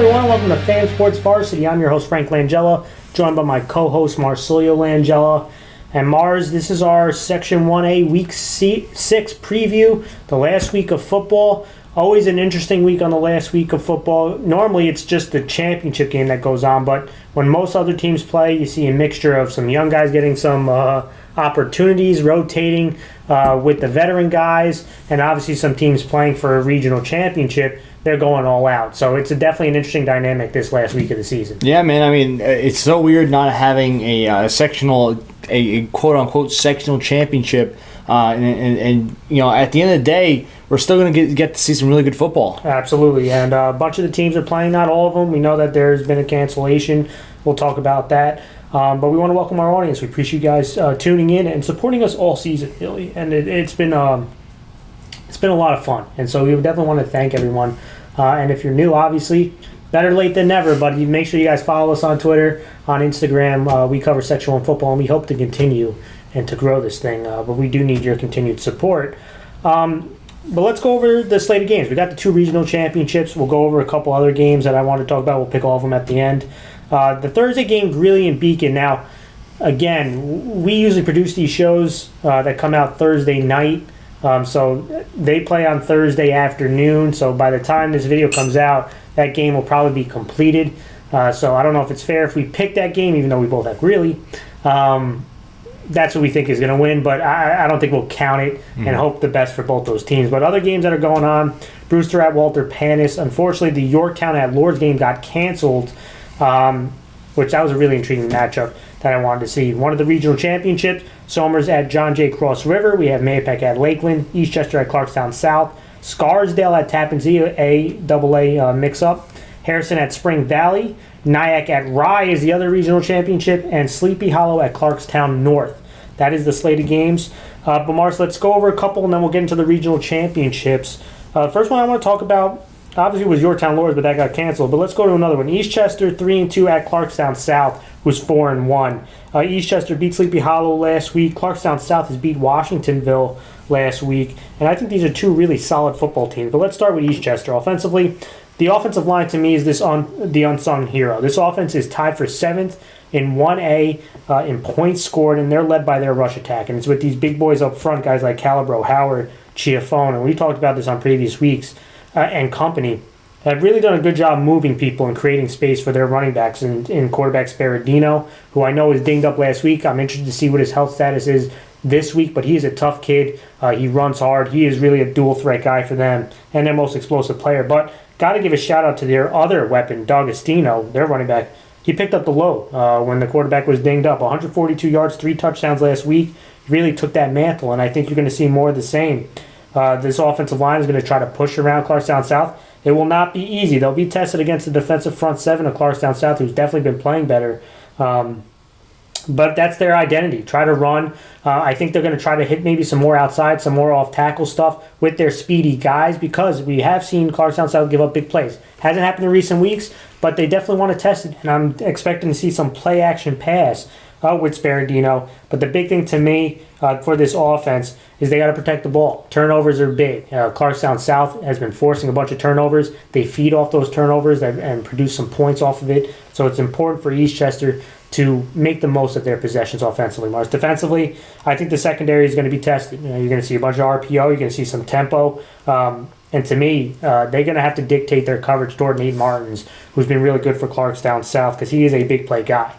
everyone. Welcome to Fan Sports Varsity. I'm your host, Frank Langella, joined by my co-host, Marsilio Langella. And Mars, this is our Section 1A Week 6 preview, the last week of football. Always an interesting week on the last week of football. Normally, it's just the championship game that goes on, but when most other teams play, you see a mixture of some young guys getting some opportunities, rotating with the veteran guys, and obviously some teams playing for a regional championship. They're going all out. So it's definitely an interesting dynamic this last week of the season. Yeah, man. I mean, it's so weird not having a quote-unquote sectional championship. And you know, at the end of the day, we're still going to get to see some really good football. Absolutely. And a bunch of the teams are playing, not all of them. We know that there's been a cancellation. We'll talk about that. But we want to welcome our audience. We appreciate you guys tuning in and supporting us all season, really. And it's been a lot of fun. And so we definitely want to thank everyone. And if you're new, obviously, better late than never. But you make sure you guys follow us on Twitter, on Instagram. We cover Section 1 football, and we hope to continue and to grow this thing. But we do need your continued support. But let's go over the slate of games. We got the 2 regional championships. We'll go over a couple other games that I want to talk about. We'll pick all of them at the end. The Thursday game, Greeley and Beacon. Now, again, we usually produce these shows that come out Thursday night. So they play on Thursday afternoon. So by the time this video comes out, that game will probably be completed. So I don't know if it's fair if we pick that game, even though we both have Greeley. That's what we think is going to win, but I don't think we'll count it and hope the best for both those teams. But other games that are going on, Brewster at Walter Panis. Unfortunately, the Yorktown at Lords game got canceled, which that was a really intriguing matchup that I wanted to see. One of the regional championships, Somers at John Jay Cross River. We have Mahopac at Lakeland, Eastchester at Clarkstown South, Scarsdale at Tappan Zee, A mix-up, Harrison at Spring Valley, Nyack at Rye is the other regional championship, and Sleepy Hollow at Clarkstown North. That is the slate of games. But Mars, let's go over a couple, and then we'll get into the regional championships. First one I want to talk about, obviously, was Yorktown Lords, but that got canceled. But let's go to another one. Eastchester 3-2 at Clarkstown South, who's 4-1. Eastchester beat Sleepy Hollow last week. Clarkstown South has beat Washingtonville last week. And I think these are 2 really solid football teams. But let's start with Eastchester. Offensively, the offensive line to me is the unsung hero. This offense is tied for 7th in 1A in points scored, and they're led by their rush attack. And it's with these big boys up front, guys like Calabro, Howard, Chiafone, and we talked about this on previous weeks, and company, have really done a good job moving people and creating space for their running backs in quarterback Sparadino, who I know was dinged up last week. I'm interested to see what his health status is this week, but he is a tough kid. He runs hard. He is really a dual threat guy for them and their most explosive player. But got to give a shout out to their other weapon, D'Agostino, their running back. He picked up the load when the quarterback was dinged up. 142 yards, 3 touchdowns last week. He really took that mantle, and I think you're going to see more of the same. This offensive line is going to try to push around Clarkstown South. It will not be easy. They'll be tested against the defensive front 7 of Clarkstown South, who's definitely been playing better. But that's their identity. Try to run. I think they're going to try to hit maybe some more outside, some more off-tackle stuff with their speedy guys, because we have seen Clarkstown South give up big plays. Hasn't happened in recent weeks, but they definitely want to test it, and I'm expecting to see some play-action pass with Sparadino. But the big thing to me for this offense is they got to protect the ball. Turnovers are big. Clarkstown South has been forcing a bunch of turnovers. They feed off those turnovers and produce some points off of it. So it's important for Eastchester to make the most of their possessions offensively. Mars, defensively, I think the secondary is going to be tested. You're going to see a bunch of RPO. You're going to see some tempo. And to me, they're going to have to dictate their coverage toward Nate Martins, who's been really good for Clarkstown South because he is a big play guy.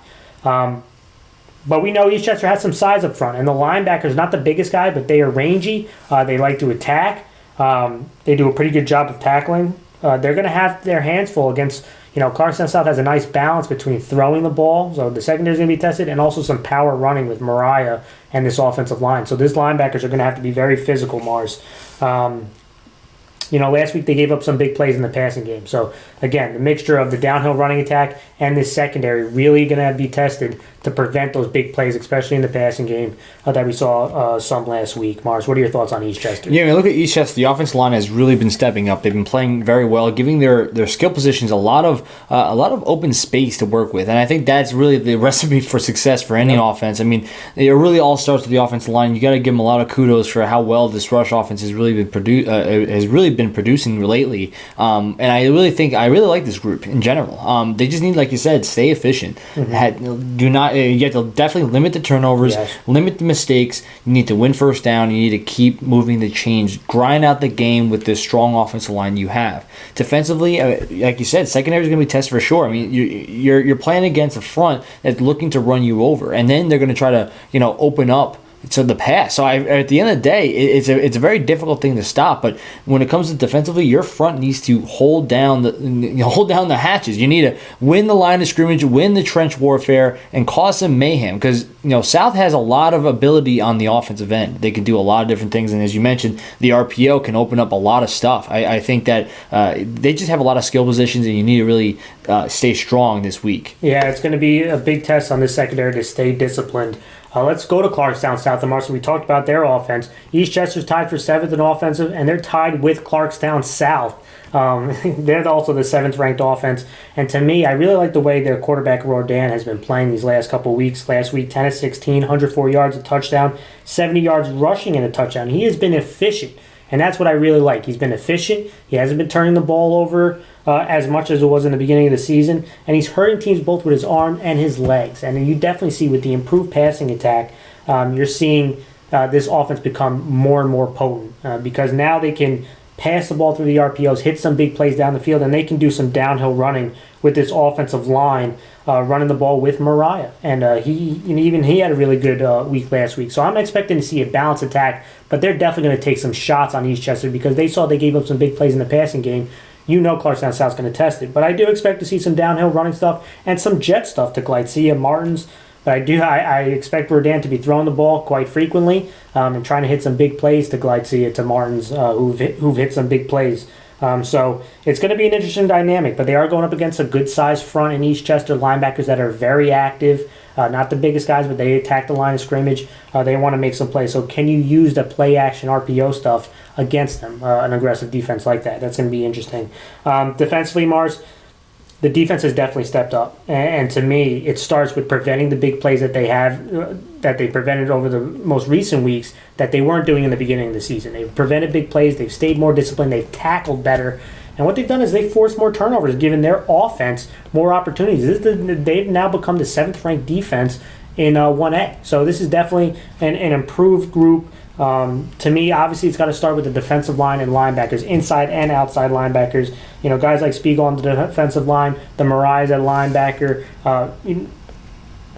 But we know Eastchester has some size up front, and the linebacker's not the biggest guy, but they are rangy. They like to attack. They do a pretty good job of tackling. They're going to have their hands full against, Clarkstown South has a nice balance between throwing the ball, so the secondary is going to be tested, and also some power running with Mariah and this offensive line. So these linebackers are going to have to be very physical, Mars. Last week they gave up some big plays in the passing game. So, again, the mixture of the downhill running attack and this secondary really going to be tested to prevent those big plays, especially in the passing game that we saw some last week. Mars, what are your thoughts on Eastchester? Yeah, I mean, look at Eastchester. The offensive line has really been stepping up. They've been playing very well, giving their skill positions a lot of open space to work with, and I think that's really the recipe for success for any offense. I mean, it really all starts with the offensive line. You got to give them a lot of kudos for how well this rush offense has really been producing lately. And I really like this group in general. They just need, like you said, stay efficient. You have to definitely limit the turnovers, limit the mistakes. You need to win first down. You need to keep moving the chains, grind out the game with this strong offensive line you have. Defensively, like you said, secondary is going to be tested for sure. I mean, you're playing against a front that's looking to run you over, and then they're going to try to open up to the pass. So at the end of the day, it's a very difficult thing to stop. But when it comes to defensively, your front needs to hold down the hatches. You need to win the line of scrimmage, win the trench warfare, and cause some mayhem. Because South has a lot of ability on the offensive end. They can do a lot of different things, and as you mentioned, the RPO can open up a lot of stuff. I think that they just have a lot of skill positions, and you need to really stay strong this week. Yeah, it's going to be a big test on this secondary to stay disciplined. Let's go to Clarkstown South of Marshall. We talked about their offense. Eastchester's tied for 7th in offensive, and they're tied with Clarkstown South. They're also the 7th-ranked offense. And to me, I really like the way their quarterback, Rodan, has been playing these last couple of weeks. Last week, 10 of 16, 104 yards, a touchdown, 70 yards rushing and a touchdown. He has been efficient, and that's what I really like. He's been efficient. He hasn't been turning the ball over as much as it was in the beginning of the season, and he's hurting teams both with his arm and his legs. And you definitely see with the improved passing attack, you're seeing this offense become more and more potent because now they can pass the ball through the RPOs, hit some big plays down the field, and they can do some downhill running with this offensive line running the ball with Mariah. And he had a really good week last week. So I'm expecting to see a balanced attack, but they're definitely going to take some shots on Eastchester because they saw they gave up some big plays in the passing game. Clarkstown South's going to test it. But I do expect to see some downhill running stuff and some jet stuff to Glycia, Martins. But I expect Rodan to be throwing the ball quite frequently and trying to hit some big plays to Glycia, to Martins, who've hit some big plays. So it's going to be an interesting dynamic. But they are going up against a good-sized front in Eastchester, linebackers that are very active. Not the biggest guys, but they attack the line of scrimmage. They want to make some plays. So can you use the play-action RPO stuff against them, an aggressive defense like that? That's going to be interesting. Defensively, Mars, the defense has definitely stepped up. And to me, it starts with preventing the big plays that they have, that they prevented over the most recent weeks that they weren't doing in the beginning of the season. They've prevented big plays. They've stayed more disciplined. They've tackled better. And what they've done is they've forced more turnovers, giving their offense more opportunities. They've now become the 7th-ranked defense in 1A. So this is definitely an improved group. To me, obviously, it's got to start with the defensive line and linebackers, inside and outside linebackers. Guys like Spiegel on the defensive line, the Mariahs at linebacker.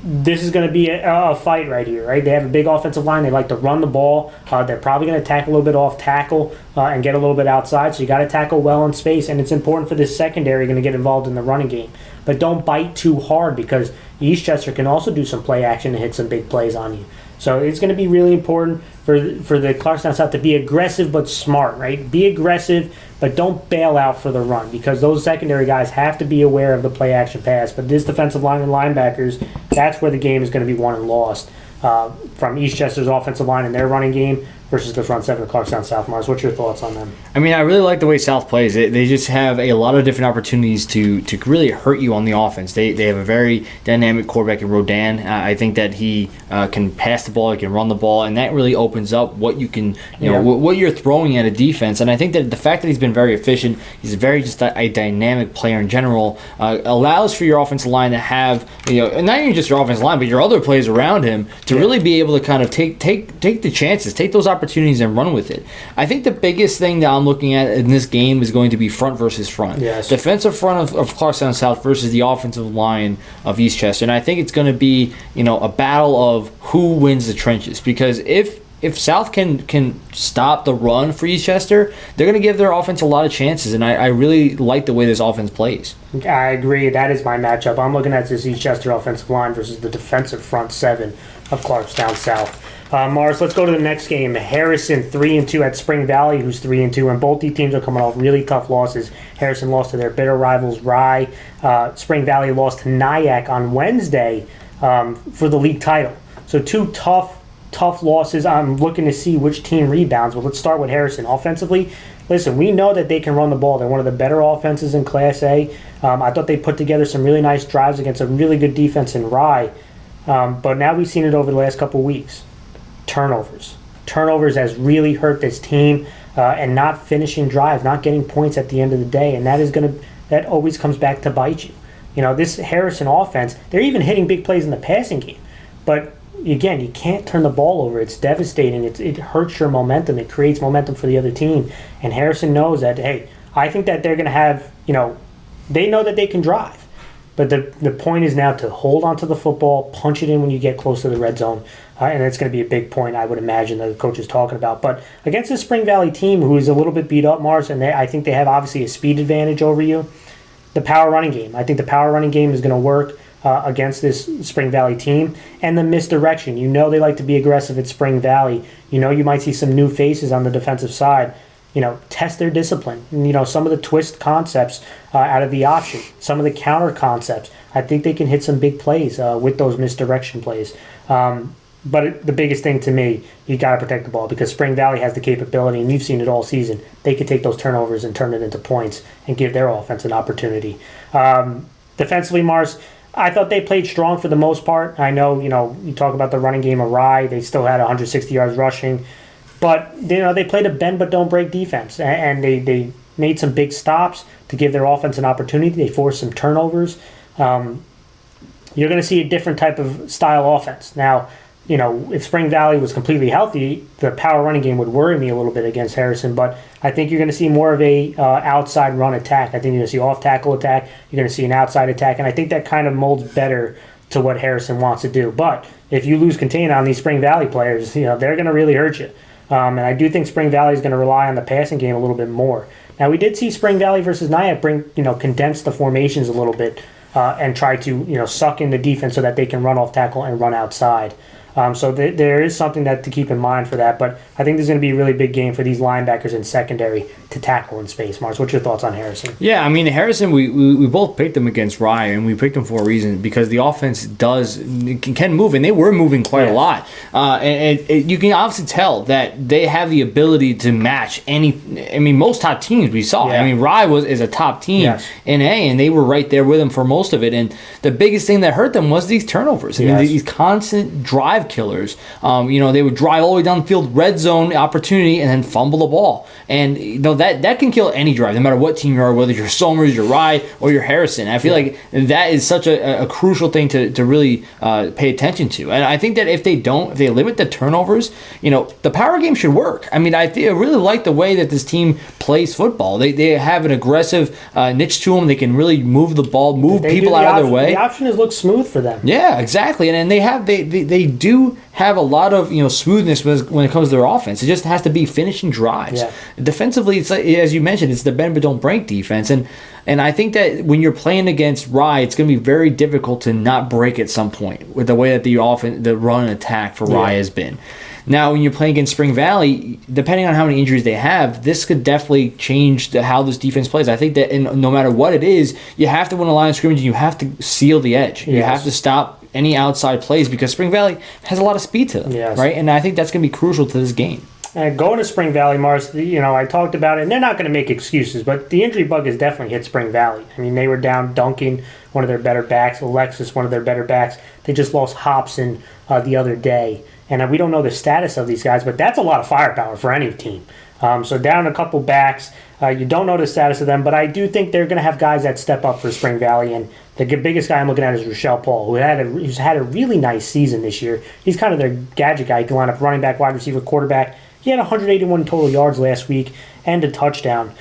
This is going to be a fight right here, right? They have a big offensive line. They like to run the ball. They're probably going to tackle a little bit off tackle and get a little bit outside. So you got to tackle well in space, and it's important for this secondary going to get involved in the running game. But don't bite too hard because Eastchester can also do some play action and hit some big plays on you. So it's going to be really important for the Clarkstown South to be aggressive but smart, right? Be aggressive, but don't bail out for the run because those secondary guys have to be aware of the play-action pass. But this defensive line and linebackers, that's where the game is going to be won and lost from Eastchester's offensive line and their running game versus the front seven of Clarkstown South. Mars, what's your thoughts on them? I mean, I really like the way South plays. They just have a lot of different opportunities to really hurt you on the offense. They have a very dynamic quarterback in Rodan. I think that he can pass the ball, he can run the ball, and that really opens up what you can, what you're throwing at a defense. And I think that the fact that he's been very efficient, he's very just a dynamic player in general, allows for your offensive line to have, not even just your offensive line, but your other players around him to really be able to kind of take the chances, take those opportunities and run with it. I think the biggest thing that I'm looking at in this game is going to be front versus front. Yes. Defensive front of Clarkstown South versus the offensive line of Eastchester. And I think it's going to be, a battle of who wins the trenches. Because if South can stop the run for Eastchester, they're going to give their offense a lot of chances. And I really like the way this offense plays. I agree. That is my matchup. I'm looking at this Eastchester offensive line versus the defensive front seven of Clarkstown South. Mars, let's go to the next game. Harrison 3-2 at Spring Valley, who's 3-2, and both these teams are coming off really tough losses. Harrison lost to their bitter rivals Rye. Spring Valley lost to Nyack on Wednesday. for the league title. So two tough losses. I'm looking to see which team rebounds. But let's start with Harrison. Offensively, listen, we know that they can run the ball. They're one of the better offenses in Class A. I thought they put together some really nice drives against a really good defense in Rye. But now we've seen it over the last couple of weeks. Turnovers has really hurt this team, and not finishing drives, not getting points at the end of the day, and that always comes back to bite you. This Harrison offense, they're even hitting big plays in the passing game, but again, you can't turn the ball over. It's devastating. It hurts your momentum. It creates momentum for the other team, and Harrison knows that. Hey, I think that they're going to have. They know that they can drive. But the point is now to hold onto the football, punch it in when you get close to the red zone, and it's going to be a big point, I would imagine, that the coach is talking about. But against the Spring Valley team, who is a little bit beat up, Mars, and I think they have obviously a speed advantage over you, the power running game. I think the power running game is going to work against this Spring Valley team. And the misdirection. They like to be aggressive at Spring Valley. You might see some new faces on the defensive side. Test their discipline. Some of the twist concepts out of the option, some of the counter concepts. I think they can hit some big plays with those misdirection plays. But the biggest thing to me, you got to protect the ball because Spring Valley has the capability, and you've seen it all season. They could take those turnovers and turn it into points and give their offense an opportunity. Defensively, Mars, I thought they played strong for the most part. I know, you talk about the running game of Rye. They still had 160 yards rushing. But they played a bend but don't break defense, and they made some big stops to give their offense an opportunity. They forced some turnovers. You're going to see a different type of style offense. Now, if Spring Valley was completely healthy, the power running game would worry me a little bit against Harrison. But I think you're going to see more of a outside run attack. I think you're going to see off tackle attack. You're going to see an outside attack, and I think that kind of molds better to what Harrison wants to do. But if you lose contain on these Spring Valley players, they're going to really hurt you. And I do think Spring Valley is going to rely on the passing game a little bit more. Now, we did see Spring Valley versus Nyack condense the formations a little bit and try to, suck in the defense so that they can run off tackle and run outside. So there is something to keep in mind for that. But I think there's going to be a really big game for these linebackers in secondary to tackle in space. Mars, what's your thoughts on Harrison? Yeah, I mean, Harrison, we both picked him against Rye, and we picked him for a reason because the offense can move, and they were moving quite a lot. And you can obviously tell that they have the ability to match most top teams we saw. Yeah. I mean, Rye is a top team in A, and they were right there with him for most of it. And the biggest thing that hurt them was these turnovers. I mean, these constant drive killers. They would drive all the way down the field, red zone opportunity, and then fumble the ball. And that can kill any drive, no matter what team you are, whether you're Somers, you're Rye, or you're Harrison. I feel like that is such a crucial thing to really pay attention to. And I think that if they limit the turnovers, the power game should work. I mean, I really like the way that this team plays football. They have an aggressive niche to them. They can really move the ball, move people out of their way. The option is look smooth for them. Yeah, exactly. And they do have a lot of smoothness when it comes to their offense. It just has to be finishing drives. Yeah. Defensively, it's like, as you mentioned, it's the bend but don't break defense, and I think that when you're playing against Rye, it's going to be very difficult to not break at some point with the way that the run and attack for Rye has been. Now, when you're playing against Spring Valley, depending on how many injuries they have, this could definitely change how this defense plays. I think that no matter what it is, you have to win a line of scrimmage and you have to seal the edge. You have to stop any outside plays because Spring Valley has a lot of speed to them, right? And I think that's going to be crucial to this game. And going to Spring Valley, Mars, I talked about it, and they're not going to make excuses, but the injury bug has definitely hit Spring Valley. I mean, they were down Duncan, one of their better backs, Alexis, one of their better backs. They just lost Hobson the other day. And we don't know the status of these guys, but that's a lot of firepower for any team. So down a couple backs, you don't know the status of them, but I do think they're going to have guys that step up for Spring Valley. And the biggest guy I'm looking at is Rochelle Paul, who's had a really nice season this year. He's kind of their gadget guy. He can line up running back, wide receiver, quarterback. He had 181 total yards last week and a touchdown.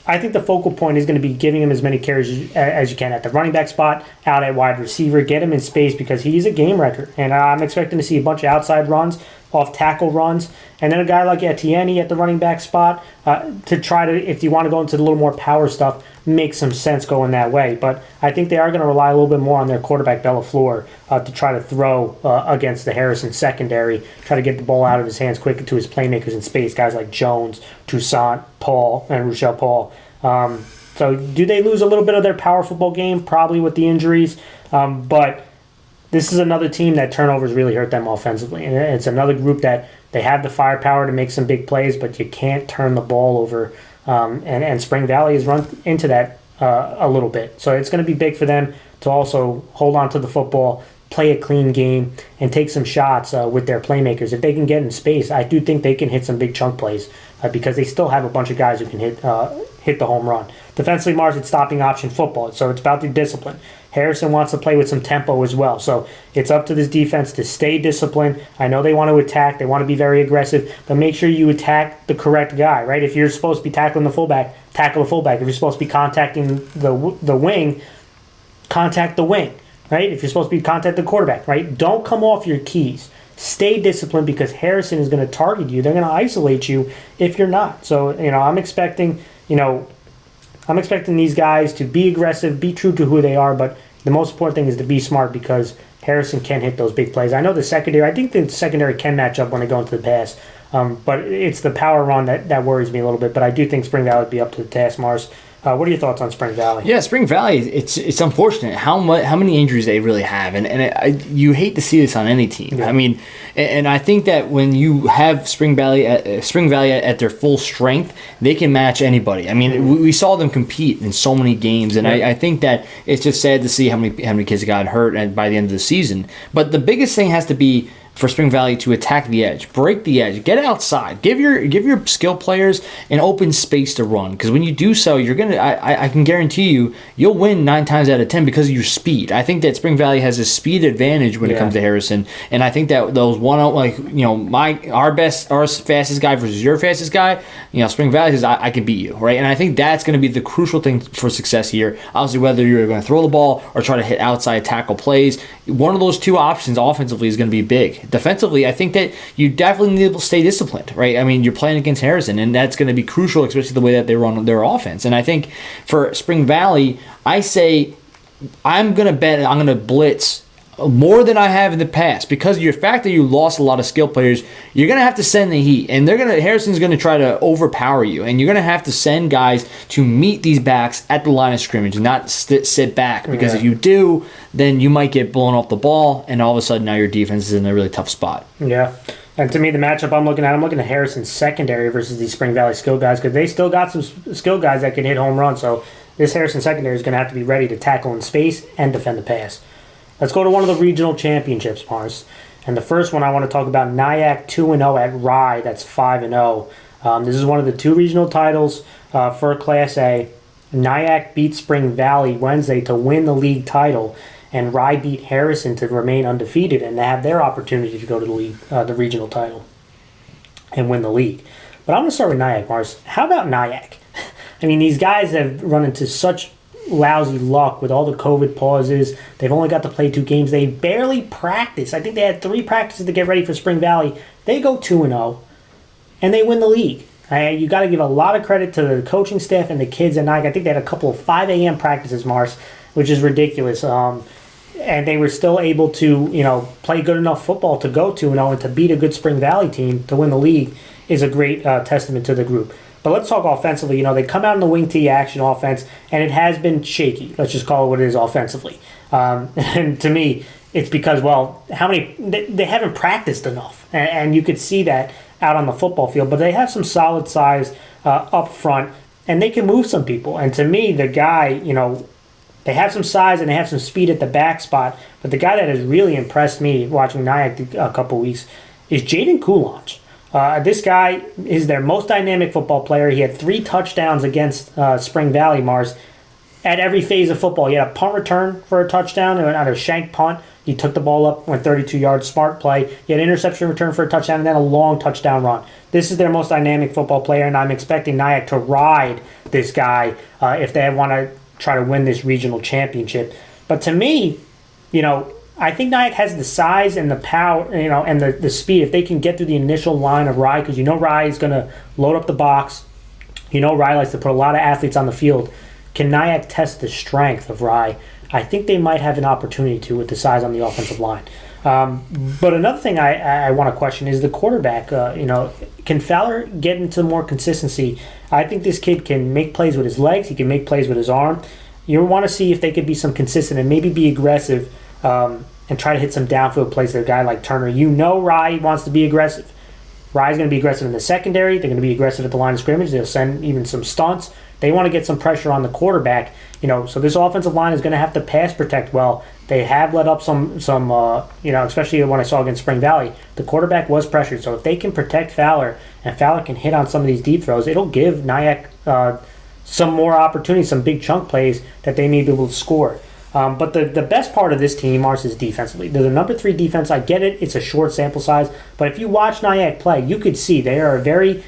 I think the focal point is going to be giving him as many carries as you can at the running back spot, out at wide receiver, get him in space because he's a game wrecker. And I'm expecting to see a bunch of outside runs, off tackle runs, and then a guy like Etienne at the running back spot to try to, if you want to go into a little more power stuff, make some sense going that way. But I think they are going to rely a little bit more on their quarterback, Bella Fleur, to try to throw against the Harrison secondary, try to get the ball out of his hands quick to his playmakers in space, guys like Jones, Toussaint, Paul, and Rochelle Paul. So do they lose a little bit of their power football game? Probably with the injuries. But this is another team that turnovers really hurt them offensively. And it's another group that they have the firepower to make some big plays, but you can't turn the ball over. And Spring Valley has run into that a little bit. So it's going to be big for them to also hold on to the football, play a clean game, and take some shots with their playmakers. If they can get in space, I do think they can hit some big chunk plays because they still have a bunch of guys who can hit the home run. Defensively, Mars, it's stopping option football, so it's about the discipline. Harrison wants to play with some tempo as well, so it's up to this defense to stay disciplined. I know they want to attack, they want to be very aggressive, but make sure you attack the correct guy, right? If you're supposed to be tackling the fullback, tackle the fullback. If you're supposed to be contacting the wing, contact the wing, right? If you're supposed to be contacting the quarterback, right? Don't come off your keys. Stay disciplined because Harrison is going to target you. They're going to isolate you if you're not. So, I'm expecting these guys to be aggressive, be true to who they are, but the most important thing is to be smart because Harrison can hit those big plays. I think the secondary can match up when they go into the pass, but it's the power run that worries me a little bit. But I do think Spring Valley would be up to the task, Mars. What are your thoughts on Spring Valley? Yeah, Spring Valley. It's unfortunate how many injuries they really have, and you hate to see this on any team. Yeah. I mean, and I think that when you have Spring Valley at their full strength, they can match anybody. I mean, we saw them compete in so many games, and I think that it's just sad to see how many kids got hurt by the end of the season. But the biggest thing has to be for Spring Valley to attack the edge, break the edge, get outside, give your skill players an open space to run. Because when you do so, you're gonna. I can guarantee you'll win 9 times out of 10 because of your speed. I think that Spring Valley has a speed advantage when it comes to Harrison, and I think that those our fastest guy versus your fastest guy, Spring Valley says I can beat you, right? And I think that's going to be the crucial thing for success here. Obviously, whether you're going to throw the ball or try to hit outside tackle plays, one of those two options offensively is going to be big. Defensively, I think that you definitely need to stay disciplined, right? I mean, you're playing against Harrison, and that's going to be crucial, especially the way that they run their offense. And I think for Spring Valley, I say I'm going to blitz more than I have in the past because of your fact that you lost a lot of skill players. You're going to have to send the heat, and Harrison's going to try to overpower you, and you're going to have to send guys to meet these backs at the line of scrimmage and not sit back because if you do, then you might get blown off the ball, and all of a sudden now your defense is in a really tough spot. Yeah. And to me, the matchup I'm looking at Harrison's secondary versus these Spring Valley skill guys because they still got some skill guys that can hit home runs. So this Harrison secondary is going to have to be ready to tackle in space and defend the pass. Let's go to one of the regional championships, Mars. And the first one I want to talk about, Nyack 2-0 at Rye. That's 5-0. This is one of the 2 regional titles for Class A. Nyack beat Spring Valley Wednesday to win the league title, and Rye beat Harrison to remain undefeated and to have their opportunity to go to the league, the regional title, and win the league. But I'm going to start with Nyack, Mars. How about Nyack? I mean, these guys have run into such lousy luck with all the COVID pauses. They've only got to play 2 games. They barely practice. I think they had 3 practices to get ready for Spring Valley. They go 2-0, and they win the league. You got to give a lot of credit to the coaching staff and the kids at Nyack. I think they had a couple of 5 a.m. practices, Mars, which is ridiculous. And they were still able to, play good enough football to go 2-0 and to beat a good Spring Valley team to win the league is a great testament to the group. But let's talk offensively. They come out in the wing tee action offense, and it has been shaky. Let's just call it what it is offensively. And to me, it's because, they haven't practiced enough. And you could see that out on the football field. But they have some solid size up front, and they can move some people. And to me, the guy, they have some size and they have some speed at the back spot. But the guy that has really impressed me watching Nyack a couple weeks is Jaden Coulonge. This guy is their most dynamic football player. He had 3 touchdowns against Spring Valley, Mars, at every phase of football. He had a punt return for a touchdown and on a shank punt. He took the ball up, went 32 yards, smart play. He had an interception return for a touchdown and then a long touchdown run. This is their most dynamic football player, and I'm expecting Nyack to ride this guy if they want to try to win this regional championship. But to me, I think Nyack has the size and the power, and the speed. If they can get through the initial line of Rye, because Rye is going to load up the box. Rye likes to put a lot of athletes on the field. Can Nyack test the strength of Rye? I think they might have an opportunity to with the size on the offensive line. But another thing I want to question is the quarterback. Can Fowler get into more consistency? I think this kid can make plays with his legs. He can make plays with his arm. You want to see if they could be some consistent and maybe be aggressive and try to hit some downfield plays to a guy like Turner. You know Rye wants to be aggressive. Rye's going to be aggressive in the secondary. They're going to be aggressive at the line of scrimmage. They'll send even some stunts. They want to get some pressure on the quarterback. So this offensive line is going to have to pass protect well. They have let up some especially when I saw against Spring Valley, the quarterback was pressured. So if they can protect Fowler and Fowler can hit on some of these deep throws, it'll give Nyack some more opportunities, some big chunk plays that they may be able to score. But the best part of this team, Mars, is defensively. They're the number 3 defense. I get it. It's a short sample size. But if you watch Nyack play, you could see they are a very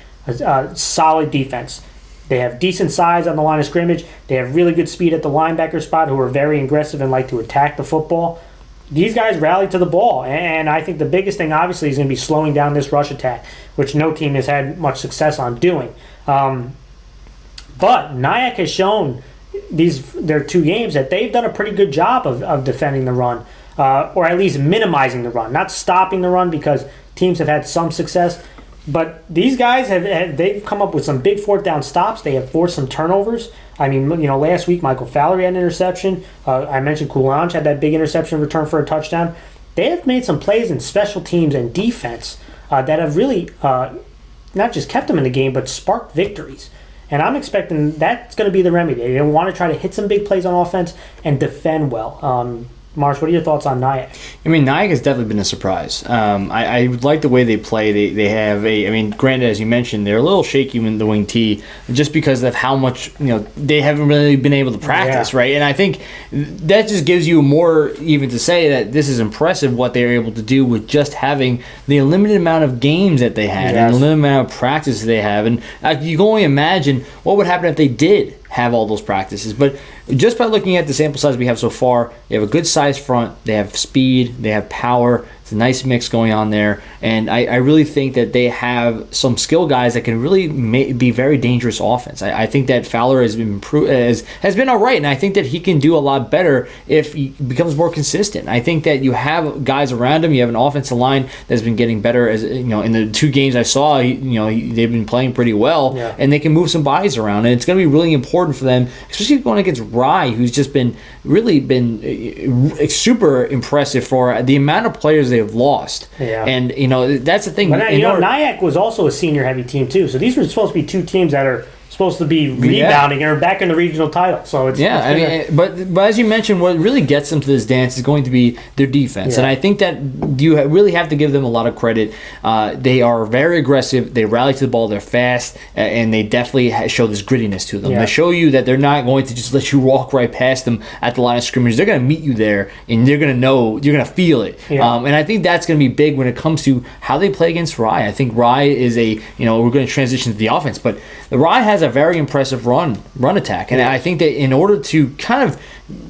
solid defense. They have decent size on the line of scrimmage. They have really good speed at the linebacker spot, who are very aggressive and like to attack the football. These guys rally to the ball. And I think the biggest thing, obviously, is going to be slowing down this rush attack, which no team has had much success on doing. But Nyack has shown their 2 games that they've done a pretty good job of defending the run, or at least minimizing the run, not stopping the run, because teams have had some success. But these guys they've come up with some big 4th down stops. They have forced some turnovers. I mean, last week Michael Fowler had an interception. I mentioned Coulange had that big interception return for a touchdown. They have made some plays in special teams and defense that have really not just kept them in the game, but sparked victories. And I'm expecting that's going to be the remedy. They want to try to hit some big plays on offense and defend well. Marsh, what are your thoughts on Nyack? I mean, Nyack has definitely been a surprise. I like the way they play. They have granted, as you mentioned, they're a little shaky in the wing T just because of how much, they haven't really been able to practice, right? And I think that just gives you more even to say that this is impressive what they're able to do with just having the limited amount of games that they had and the limited amount of practice they have. And you can only imagine what would happen if they did have all those practices. But just by looking at the sample size we have so far, they have a good size front, they have speed, they have power. It's a nice mix going on there, and I really think that they have some skill guys that can really be very dangerous offense. I think that Fowler has been all right, and I think that he can do a lot better if he becomes more consistent. I think that you have guys around him. You have an offensive line that's been getting better. As in the 2 games I saw, they've been playing pretty well, and they can move some bodies around, and it's going to be really important for them, especially going against Rye, who's just been super impressive for the amount of players they've lost. Yeah. And, that's the thing. But Nyack was also a senior-heavy team, too. So these were supposed to be 2 teams that are supposed to be rebounding and are back in the regional title. So but as you mentioned, what really gets them to this dance is going to be their defense, and I think that you really have to give them a lot of credit. They are very aggressive. They rally to the ball. They're fast, and they definitely show this grittiness to them. They show you that they're not going to just let you walk right past them at the line of scrimmage. They're going to meet you there, and you're going to feel it. And I think that's going to be big when it comes to how they play against Rye. I think Rye is we're going to transition to the offense, but the Rye has a very impressive run attack, and I think that in order to kind of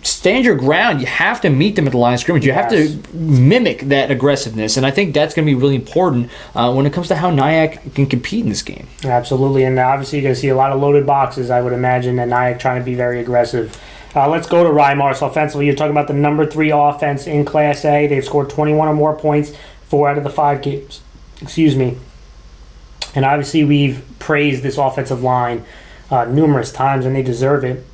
stand your ground, you have to meet them at the line of scrimmage. You have to mimic that aggressiveness, and I think that's going to be really important when it comes to how Nyack can compete in this game. Absolutely, and obviously you're going to see a lot of loaded boxes, I would imagine, and Nyack trying to be very aggressive. Let's go to Rye, Mars. Offensively, you're talking about the number 3 offense in Class A. They've scored 21 or more points 4 out of the 5 games. And obviously we've praised this offensive line numerous times, and they deserve it.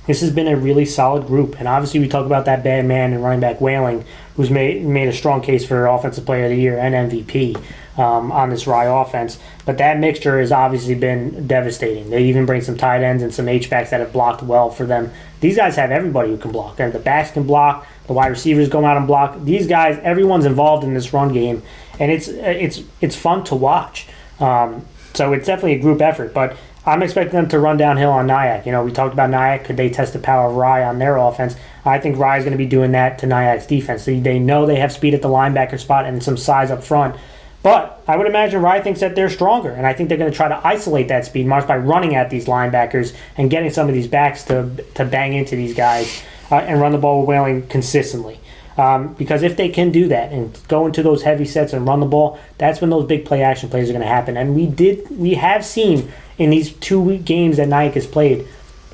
This has been a really solid group, and obviously we talk about that bad man and running back Whaling, who's made a strong case for Offensive Player of the Year and MVP on this Rye offense. But that mixture has obviously been devastating. They even bring some tight ends and some H-backs that have blocked well for them. These guys have everybody who can block. And the backs can block. The wide receivers go out and block. These guys, everyone's involved in this run game, and it's fun to watch. So it's definitely a group effort, but I'm expecting them to run downhill on Nyack. We talked about Nyack. Could they test the power of Rye on their offense? I think Rye is going to be doing that to Nyack's defense. They know they have speed at the linebacker spot and some size up front. But I would imagine Rye thinks that they're stronger, and I think they're going to try to isolate that speed march by running at these linebackers and getting some of these backs to bang into these guys and run the ball with Whaling consistently. Because if they can do that and go into those heavy sets and run the ball, that's when those big play action plays are going to happen. And we have seen in these 2 games that Nyack has played,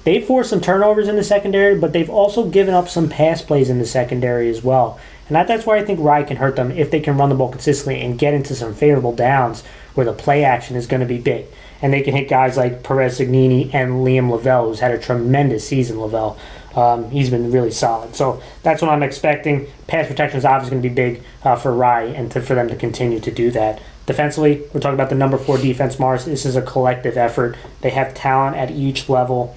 they've forced some turnovers in the secondary, but they've also given up some pass plays in the secondary as well. And that's where I think Rye can hurt them if they can run the ball consistently and get into some favorable downs where the play action is going to be big. And they can hit guys like Perez Signini and Liam Lavelle, who's had a tremendous season, Lavelle. He's been really solid. So that's what I'm expecting. Pass protection is obviously going to be big for Rye and for them to continue to do that. Defensively, we're talking about the number 4 defense, Mars. This is a collective effort. They have talent at each level.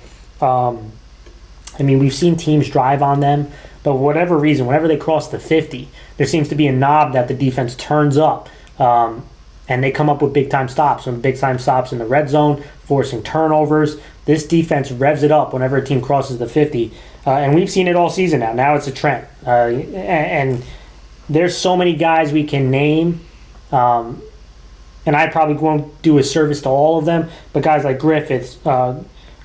We've seen teams drive on them, but for whatever reason, whenever they cross the 50, there seems to be a knob that the defense turns up, and they come up with big-time stops. And big-time stops in the red zone, forcing turnovers. This defense revs it up whenever a team crosses the 50, and we've seen it all season now. Now it's a trend, and there's so many guys we can name, and I probably won't do a service to all of them, but guys like Griffiths,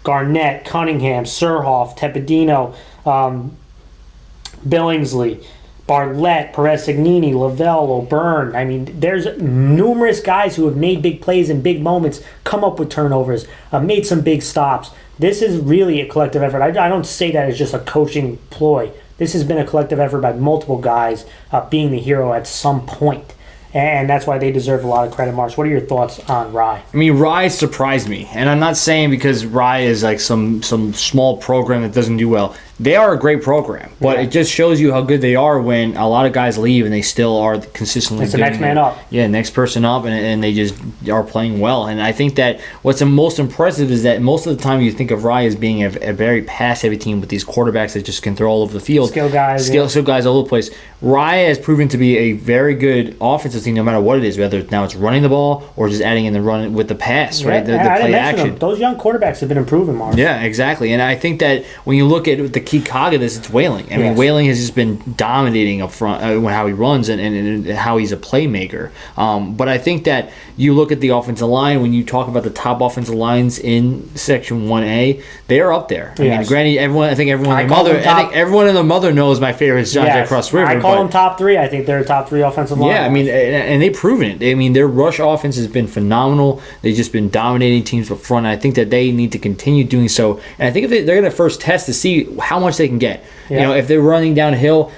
Garnett, Cunningham, Surhoff, Tepedino, Billingsley, Bartlett, Perez-Signini, Lavelle, O'Byrne. There's numerous guys who have made big plays in big moments, come up with turnovers, made some big stops. This is really a collective effort. I don't say that as just a coaching ploy. This has been a collective effort by multiple guys being the hero at some point. And that's why they deserve a lot of credit. Mars, what are your thoughts on Rye? Rye surprised me. And I'm not saying because Rye is like some small program that doesn't do well. They are a great program, but it just shows you how good they are when a lot of guys leave and they still are consistently it's the next man up. Yeah, next person up, and they just are playing well. And I think that what's the most impressive is that most of the time you think of Rye as being a very pass-heavy team with these quarterbacks that just can throw all over the field. Skill guys all over the place. Rye has proven to be a very good offensive team no matter what it is, whether now it's running the ball or just adding in the run with the pass, right? The play action. Those young quarterbacks have been improving, Mars. Yeah, exactly. And I think that when you look at the key cog of this, it's Whaling. Whaling has just been dominating up front how he runs and how he's a playmaker. But I think that you look at the offensive line, when you talk about the top offensive lines in Section 1A, they are up there. Granted, everyone and their mother knows my favorite is John Jay Cross River. I call them top 3. I think they're top 3 offensive line. Yeah, and they've proven it. Their rush offense has been phenomenal. They've just been dominating teams up front. And I think that they need to continue doing so. And I think if they're going to first test to see how much they can get. If they're running downhill,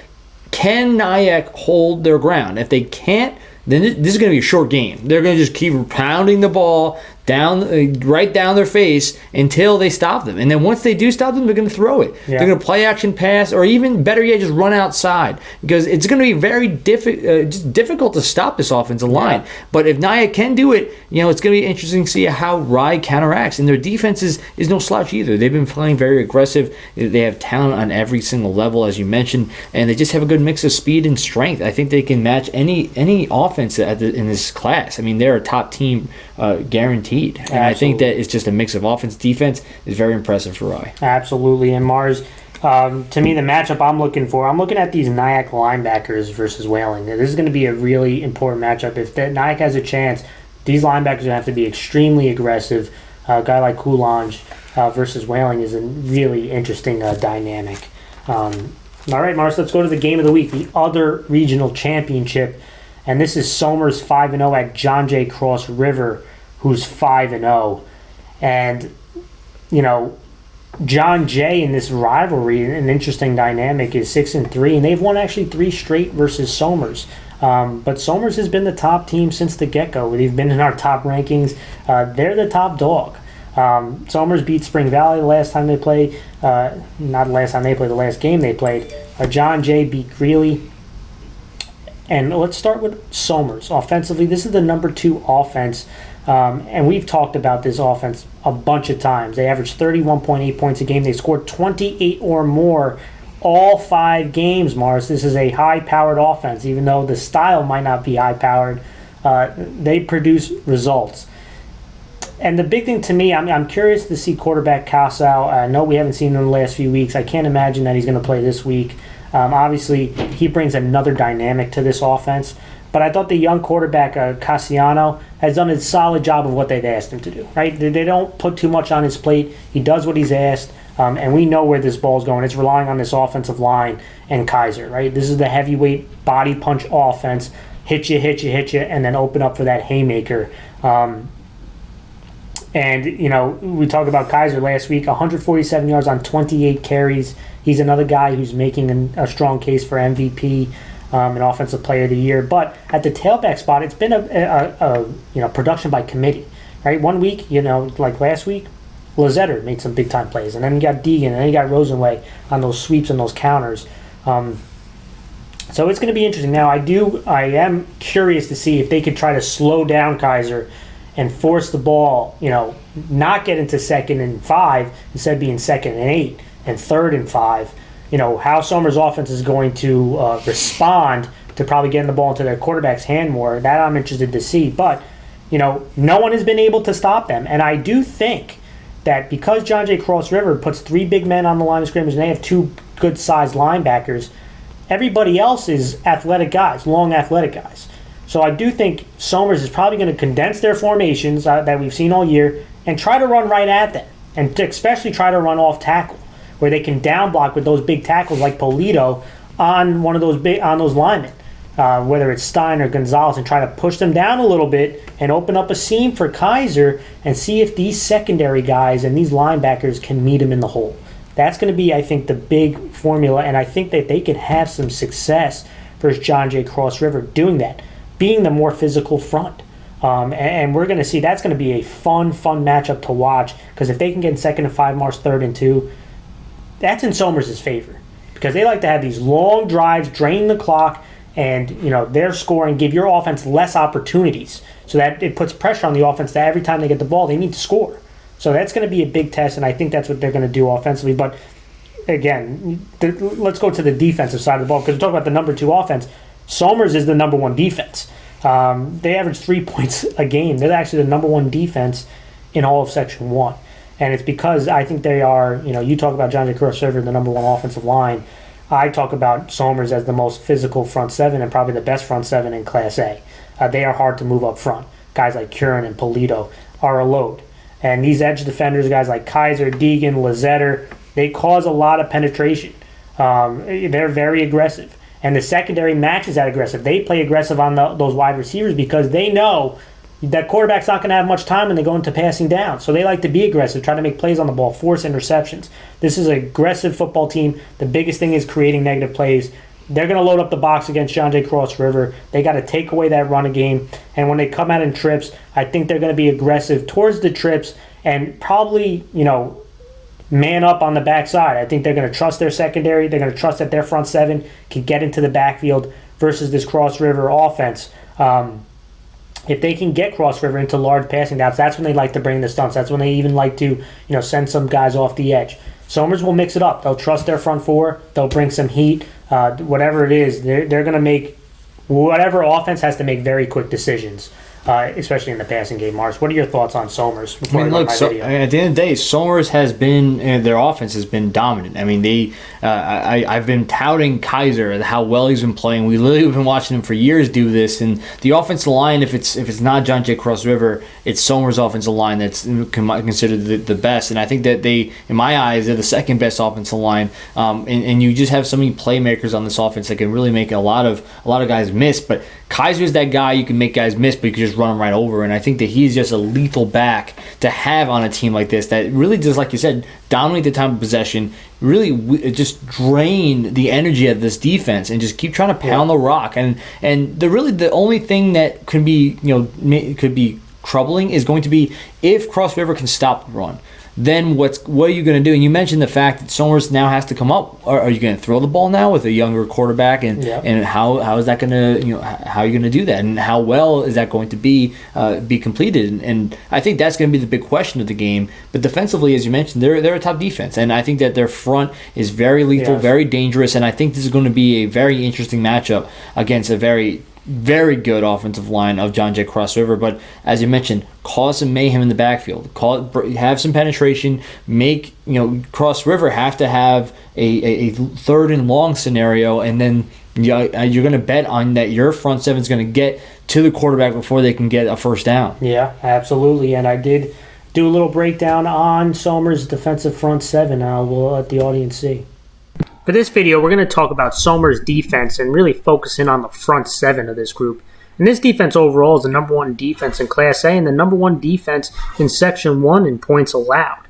can Nyack hold their ground? If they can't, then this is going to be a short game. They're going to just keep pounding the ball right down their face until they stop them. And then once they do stop them, they're going to throw it. Yeah. They're going to play action pass, or even better yet, just run outside. Because it's going to be very difficult to stop this offensive line. Yeah. But if Nyack can do it, it's going to be interesting to see how Rye counteracts. And their defense is no slouch either. They've been playing very aggressive. They have talent on every single level, as you mentioned. And they just have a good mix of speed and strength. I think they can match any offense in this class. They're a top team guaranteed. And absolutely. I think that it's just a mix of offense, defense is very impressive for Rye. Absolutely. And Mars, to me, the matchup I'm looking at these Nyack linebackers versus Whaling. This is going to be a really important matchup. If Nyack has a chance, these linebackers are going to have to be extremely aggressive. A guy like Coulange versus Whaling is a really interesting dynamic. All right, Mars, let's go to the game of the week, the other regional championship. And this is Somers 5-0 at John Jay Cross River, who's 5-0. And, John Jay in this rivalry, an interesting dynamic, is 6-3, and they've won actually 3 straight versus Somers. But Somers has been the top team since the get-go. They've been in our top rankings. They're the top dog. Somers beat Spring Valley the last time they played. Not the last time they played, the last game they played. John Jay beat Greeley. And let's start with Somers. Offensively, this is the number 2 offense. And we've talked about this offense a bunch of times. They averaged 31.8 points a game. They scored 28 or more all 5 games, Mars. This is a high-powered offense. Even though the style might not be high-powered, they produce results. And the big thing to me, I'm curious to see quarterback Casau. I know we haven't seen him in the last few weeks. I can't imagine that he's going to play this week. Obviously, he brings another dynamic to this offense. But I thought the young quarterback, Cassiano, has done a solid job of what they've asked him to do. Right? They don't put too much on his plate. He does what he's asked. And we know where this ball's going. It's relying on this offensive line and Kaiser. Right? This is the heavyweight body punch offense. Hit you, and then open up for that haymaker. And, we talked about Kaiser last week, 147 yards on 28 carries. He's another guy who's making a strong case for MVP, an Offensive Player of the Year. But at the tailback spot, it's been a production by committee, right? 1 week, like last week, Lazetter made some big-time plays. And then you got Deegan, and then you got Rosenway on those sweeps and those counters. So it's going to be interesting. Now, I am curious to see if they could try to slow down Kaiser and force the ball, not get into 2nd and 5, instead of being 2nd and 8 and 3rd and 5. How Somers' offense is going to respond to probably getting the ball into their quarterback's hand more, that I'm interested to see. But, no one has been able to stop them. And I do think that because John Jay Cross River puts 3 big men on the line of scrimmage and they have 2 good-sized linebackers, everybody else is athletic guys, long athletic guys. So I do think Somers is probably going to condense their formations that we've seen all year and try to run right at them, and especially try to run off tackle, where they can down block with those big tackles like Polito on one of those linemen, whether it's Stein or Gonzalez, and try to push them down a little bit and open up a seam for Kaiser and see if these secondary guys and these linebackers can meet him in the hole. That's going to be, I think, the big formula, and I think that they can have some success versus John Jay Cross River doing that, being the more physical front. And we're going to see that's going to be a fun matchup to watch, because if they can get in 2nd and 5, Marsh 3rd and 2, that's in Somers' favor, because they like to have these long drives, drain the clock, and their scoring, give your offense less opportunities, so that it puts pressure on the offense that every time they get the ball, they need to score. So that's going to be a big test, and I think that's what they're going to do offensively. But again, let's go to the defensive side of the ball, because we talk about the number 2 offense. Somers is the number 1 defense. They average 3 points a game. They're actually the number 1 defense in all of Section 1. And it's because I think they are, you talk about John Jay Cross River, the number 1 offensive line. I talk about Somers as the most physical front 7 and probably the best front 7 in Class A. They are hard to move up front. Guys like Curran and Polito are a load. And these edge defenders, guys like Kaiser, Deegan, Lazetter, they cause a lot of penetration. They're very aggressive. And the secondary matches that aggressive. They play aggressive on those wide receivers because they know that quarterback's not going to have much time when they go into passing down. So they like to be aggressive, try to make plays on the ball, force interceptions. This is an aggressive football team. The biggest thing is creating negative plays. They're going to load up the box against John Jay Cross River. They got to take away that run game. And when they come out in trips, I think they're going to be aggressive towards the trips and probably, man up on the backside. I think they're going to trust their secondary. They're going to trust that their front 7 can get into the backfield versus this Cross River offense. If they can get Cross River into large passing downs, that's when they like to bring the stunts. That's when they even like to, send some guys off the edge. Somers will mix it up. They'll trust their front 4. They'll bring some heat. Whatever it is, they're going to make whatever offense has to make very quick decisions, especially in the passing game. Mars, what are your thoughts on Somers? At the end of the day, Somers has been, their offense has been dominant. I mean, I've been touting Kaiser, how well he's been playing. We literally have been watching him for years do this. And the offensive line, if it's not John Jay Cross River, it's Somers' offensive line that's considered the best. And I think that they, in my eyes, they're the second best offensive line. And you just have so many playmakers on this offense that can really make a lot of guys miss. But Kaiser's that guy you can make guys miss, but you can just run him right over. And I think that he's just a lethal back to have on a team like this that really just, like you said, dominate the time of possession, really just drain the energy of this defense and just keep trying to pound the rock. And the only thing that could be troubling is going to be if Cross River can stop the run. Then what are you going to do? And you mentioned the fact that Somers now has to come up. Are you going to throw the ball now with a younger quarterback? And how is that going to how are you going to do that? And how well is that going to be completed? And I think that's going to be the big question of the game. But defensively, as you mentioned, they're a top defense, and I think that their front is very lethal, very dangerous. And I think this is going to be a very interesting matchup against a very good offensive line of John Jay Cross River. But as you mentioned, cause some mayhem in the backfield, have some penetration, make Cross River have to have a 3rd and long scenario, and then you're going to bet on that your front 7 is going to get to the quarterback before they can get a first down. Yeah, absolutely. And I did do a little breakdown on Somers' defensive front 7. We'll let the audience see. For this video, we're going to talk about Somers' defense and really focus in on the front 7 of this group. And this defense overall is the number 1 defense in Class A and the number 1 defense in Section 1 in points allowed.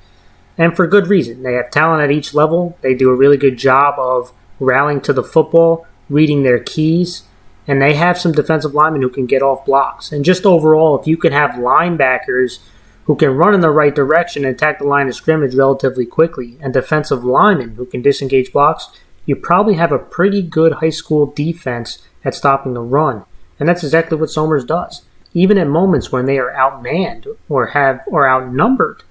And for good reason. They have talent at each level. They do a really good job of rallying to the football, reading their keys, and they have some defensive linemen who can get off blocks. And just overall, if you can have linebackers who can run in the right direction and attack the line of scrimmage relatively quickly, and defensive linemen who can disengage blocks, you probably have a pretty good high school defense at stopping the run. And that's exactly what Somers does. Even at moments when they are outmanned or outnumbered,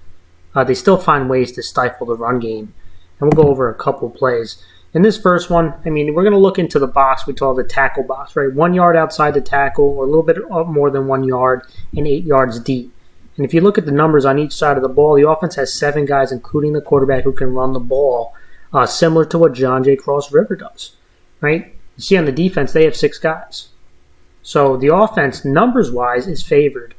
they still find ways to stifle the run game. And we'll go over a couple plays. In this first one, we're going to look into the box we call the tackle box, right? 1 yard outside the tackle, or a little bit more than 1 yard, and 8 yards deep. And if you look at the numbers on each side of the ball, the offense has 7 guys, including the quarterback, who can run the ball, similar to what John J. Cross River does, right? You see on the defense, they have 6 guys. So the offense, numbers-wise, is favored.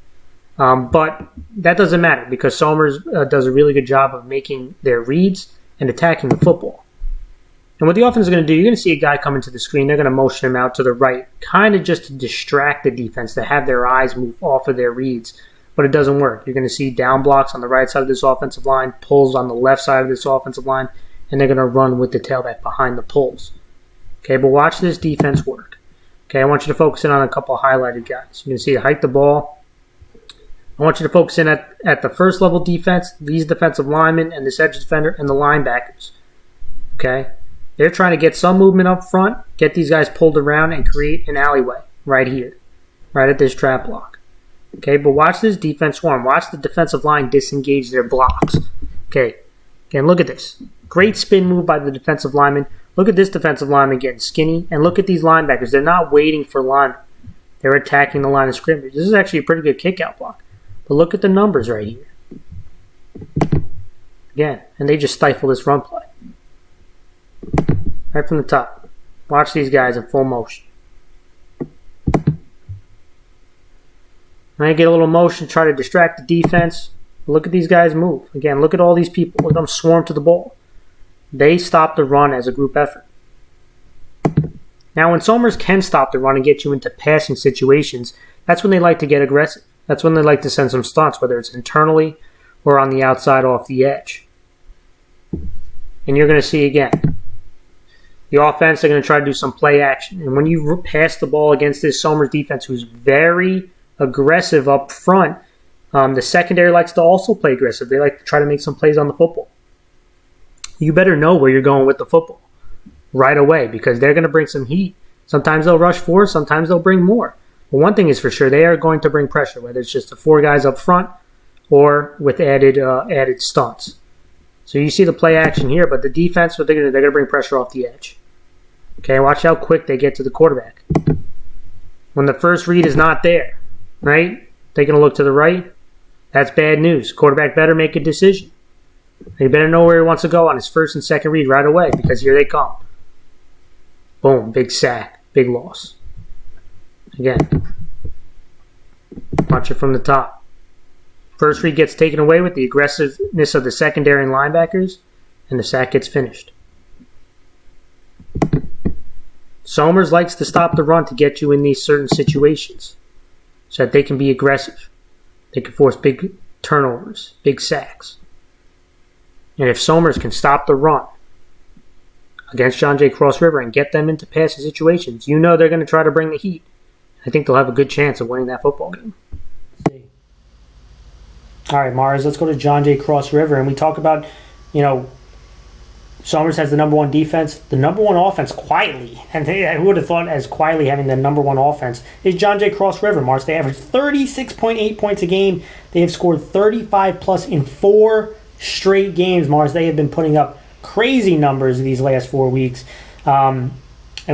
But that doesn't matter because Somers does a really good job of making their reads and attacking the football. And what the offense is going to do, you're going to see a guy come into the screen. They're going to motion him out to the right, kind of just to distract the defense, to have their eyes move off of their reads. But it doesn't work. You're going to see down blocks on the right side of this offensive line, pulls on the left side of this offensive line, and they're going to run with the tailback behind the pulls. Okay, but watch this defense work. Okay, I want you to focus in on a couple of highlighted guys. You can see hike the ball. I want you to focus in at the first level defense, these defensive linemen and this edge defender and the linebackers. Okay? They're trying to get some movement up front, get these guys pulled around, and create an alleyway right here, right at this trap block. Okay, but watch this defense swarm. Watch the defensive line disengage their blocks. Okay, again, look at this. Great spin move by the defensive lineman. Look at this defensive lineman getting skinny, and look at these linebackers. They're not waiting for linemen. They're attacking the line of scrimmage. This is actually a pretty good kick-out block. But look at the numbers right here. Again, and they just stifle this run play. Right from the top. Watch these guys in full motion. Now you get a little motion, try to distract the defense. Look at these guys move. Again, look at all these people. Look at them swarm to the ball. They stop the run as a group effort. Now, when Somers can stop the run and get you into passing situations, that's when they like to get aggressive. That's when they like to send some stunts, whether it's internally or on the outside off the edge. And you're going to see again, the offense, they're going to try to do some play action. And when you pass the ball against this Somers defense, who's very aggressive up front, the secondary likes to also play aggressive. They like to try to make some plays on the football. You better know where you're going with the football right away because they're going to bring some heat. Sometimes they'll rush forward, sometimes they'll bring more. But one thing is for sure, they are going to bring pressure, whether it's just the 4 guys up front or with added stunts. So you see the play action here, but the defense, what they're going to bring pressure off the edge. Okay, watch how quick they get to the quarterback. When the first read is not there, right? They're going to look to the right. That's bad news. Quarterback better make a decision. He better know where he wants to go on his first and second read right away because here they come. Boom, big sack, big loss. Again, watch it from the top. First read gets taken away with the aggressiveness of the secondary and linebackers, and the sack gets finished. Somers likes to stop the run to get you in these certain situations so that they can be aggressive. They can force big turnovers, big sacks. And if Somers can stop the run against John J. Cross River and get them into passing situations, you know they're going to try to bring the heat. I think they'll have a good chance of winning that football game. All right, Mars, let's go to John J. Cross River. And we talk about, Somers has the number 1 defense, the number 1 offense quietly. And who would have thought as quietly having the number 1 offense is John J. Cross River, Mars. They average 36.8 points a game. They have scored 35 plus in 4 straight games, Mars. They have been putting up crazy numbers these last 4 weeks. And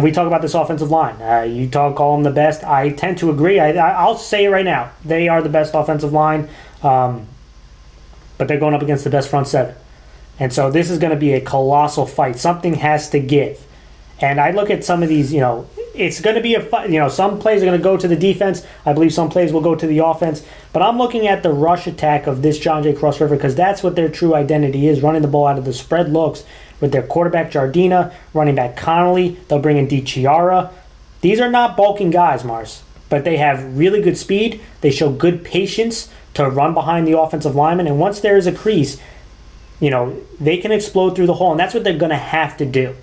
we talk about this offensive line. You call them the best. I tend to agree. I'll say it right now. They are the best offensive line. But they're going up against the best front 7. And so this is going to be a colossal fight. Something has to give. And I look at some of these, it's going to be a fight. Some plays are going to go to the defense. I believe some plays will go to the offense. But I'm looking at the rush attack of this John J. Cross River because that's what their true identity is, running the ball out of the spread looks with their quarterback Jardina, running back Connolly. They'll bring in DiChiara. These are not bulking guys, Mars, but they have really good speed. They show good patience to run behind the offensive lineman. And once there is a crease, they can explode through the hole. And that's what they're going to have to do,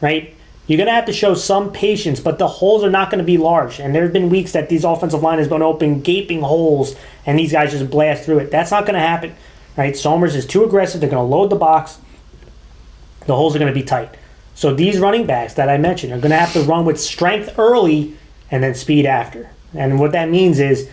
right? You're going to have to show some patience, but the holes are not going to be large. And there have been weeks that these offensive line has been open, gaping holes, and these guys just blast through it. That's not going to happen, right? Somers is too aggressive. They're going to load the box. The holes are going to be tight. So these running backs that I mentioned are going to have to run with strength early and then speed after. And what that means is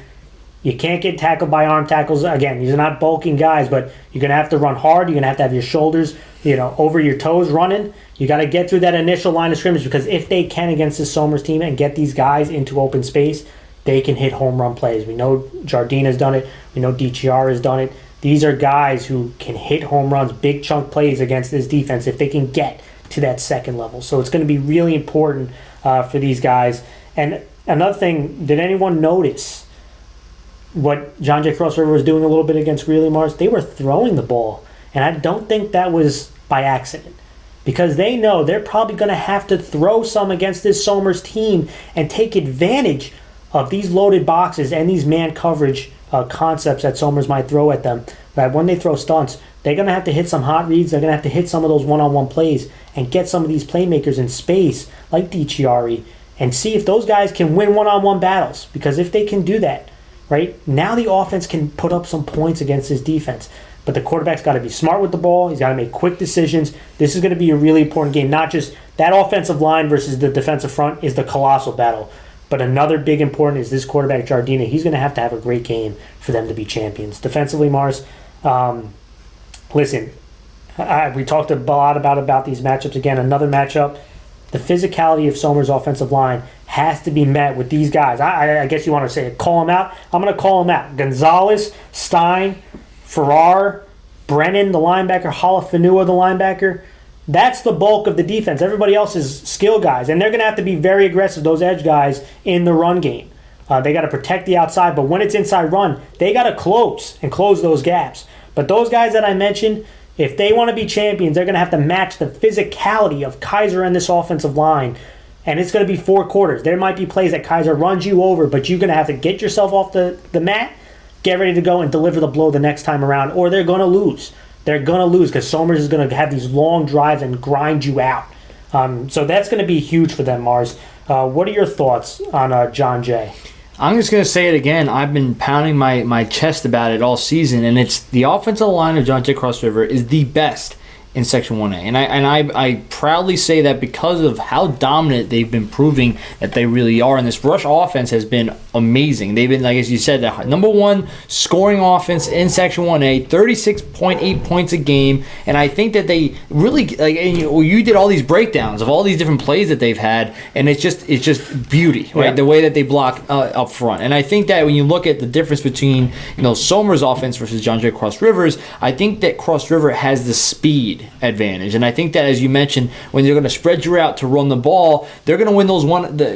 you can't get tackled by arm tackles. Again, these are not bulking guys, but you're going to have to run hard. You're going to have your shoulders, over your toes running. You got to get through that initial line of scrimmage, because if they can against this Somers team and get these guys into open space, they can hit home run plays. We know Jardine has done it. We know DTR has done it. These are guys who can hit home runs, big chunk plays against this defense if they can get to that second level. So it's going to be really important for these guys. And another thing, did anyone notice what John J. Cross River was doing a little bit against Greeley Mars? They were throwing the ball, and I don't think that was by accident, because they know they're probably going to have to throw some against this Somers team and take advantage of these loaded boxes and these man coverage concepts that Somers might throw at them. That when they throw stunts, they're going to have to hit some hot reads. They're going to have to hit some of those one-on-one plays and get some of these playmakers in space like DiChiari and see if those guys can win one-on-one battles. Because if they can do that, right, now the offense can put up some points against this defense. But the quarterback's got to be smart with the ball. He's got to make quick decisions. This is going to be a really important game. Not just that offensive line versus the defensive front is the colossal battle. But another big important is this quarterback, Jardina. He's going to have a great game for them to be champions. Defensively, Mars, listen, we talked a lot about these matchups. Again, another matchup. The physicality of Somers' offensive line has to be met with these guys. I guess you want to say it. Call them out. I'm going to call them out. Gonzalez, Stein, Farrar, Brennan, the linebacker, Halafanua, the linebacker. That's the bulk of the defense. Everybody else is skill guys, and they're going to have to be very aggressive, those edge guys, in the run game. They got to protect the outside, but when it's inside run, they got to close those gaps. But those guys that I mentioned, if they want to be champions, they're going to have to match the physicality of Kaiser and this offensive line, and it's going to be 4 quarters. There might be plays that Kaiser runs you over, but you're going to have to get yourself off the mat, get ready to go, and deliver the blow the next time around, or they're going to lose. They're going to lose because Somers is going to have these long drives and grind you out. So that's going to be huge for them, Mars. What are your thoughts on John Jay? I'm just going to say it again. I've been pounding my chest about it all season, and it's the offensive line of John J. Cross River is the best in Section 1A. And I proudly say that because of how dominant they've been proving that they really are. And this rush offense has been amazing. They've been, like as you said, the #1 scoring offense in Section 1A, 36.8 points a game. And I think that they really, you did all these breakdowns of all these different plays that they've had, and it's just beauty, right? Yeah. The way that they block up front. And I think that when you look at the difference between Somers' offense versus John J. Cross River's, I think that Cross River has the speed advantage. And I think that, as you mentioned, when they're going to spread you out to run the ball, they're going to win those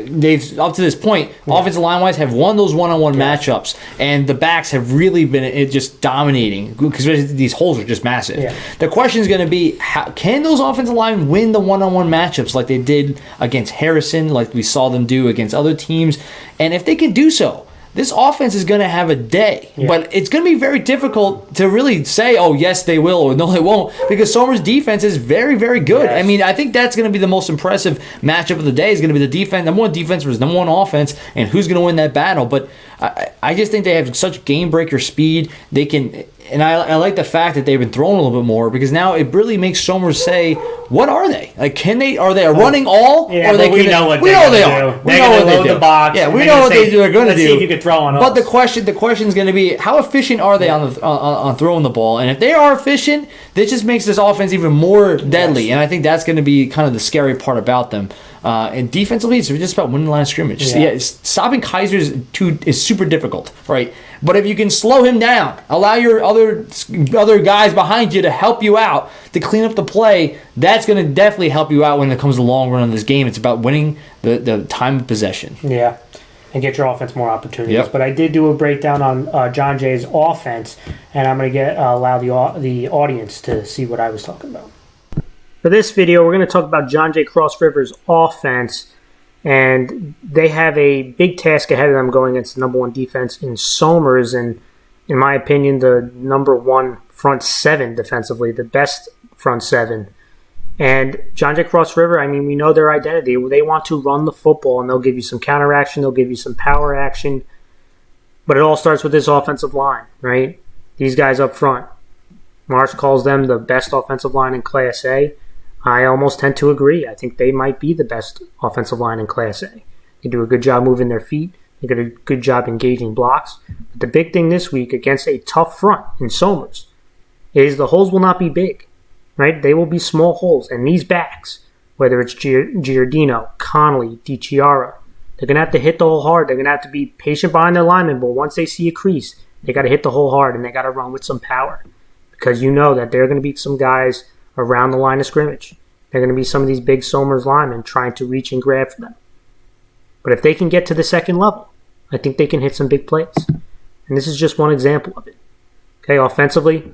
they've up to this point, offensive line-wise, have won those one-on-one matchups, and the backs have really been just dominating because these holes are just massive. Yeah. The question is going to be, can those offensive line win the one-on-one matchups like they did against Harrison, like we saw them do against other teams? And if they can do so, this offense is going to have a day, but it's going to be very difficult to really say, oh, yes, they will, or no, they won't, because Somers' defense is very, very good. Yes. I mean, I think that's going to be the most impressive matchup of the day is going to be the defense, #1 defense versus #1 offense, and who's going to win that battle. But I just think they have such game-breaker speed. They can, and I like the fact that they've been throwing a little bit more, because now it really makes Somers say, what are they? Like, are they a running all? Yeah, or but we know what they are. We know what they do. The box, yeah, we know what they're going to do. Let's see if you could throw on us. But the question is going to be, how efficient are they on throwing the ball? And if they are efficient, this just makes this offense even more deadly. Yes. And I think that's going to be kind of the scary part about them. And defensively, it's just about winning the line of scrimmage. Yeah. Stopping Kaiser is super difficult, right? But if you can slow him down, allow your other guys behind you to help you out, to clean up the play, that's going to definitely help you out when it comes to the long run of this game. It's about winning the time of possession. Yeah, and get your offense more opportunities. Yep. But I did do a breakdown on John Jay's offense, and I'm going to allow the audience to see what I was talking about. For this video, we're going to talk about John J. Cross River's offense, and they have a big task ahead of them going against the #1 defense in Somers, and in my opinion, the #1 front seven defensively, the best front seven. And John Jay Cross River, I mean, we know their identity. They want to run the football, and they'll give you some counter action. They'll give you some power action. But it all starts with this offensive line, right? These guys up front. Marsh calls them the best offensive line in Class A. I almost tend to agree. I think they might be the best offensive line in Class A. They do a good job moving their feet. They do a good job engaging blocks. But the big thing this week against a tough front in Somers is the holes will not be big, right? They will be small holes. And these backs, whether it's Giardino, Connolly, DiChiara, they're going to have to hit the hole hard. They're going to have to be patient behind their linemen, but once they see a crease, they got to hit the hole hard, and they got to run with some power because you know that there are going to be some guys around the line of scrimmage. They're going to be some of these big Somers linemen trying to reach and grab for them. But if they can get to the second level, I think they can hit some big plays. And this is just one example of it. Okay, offensively,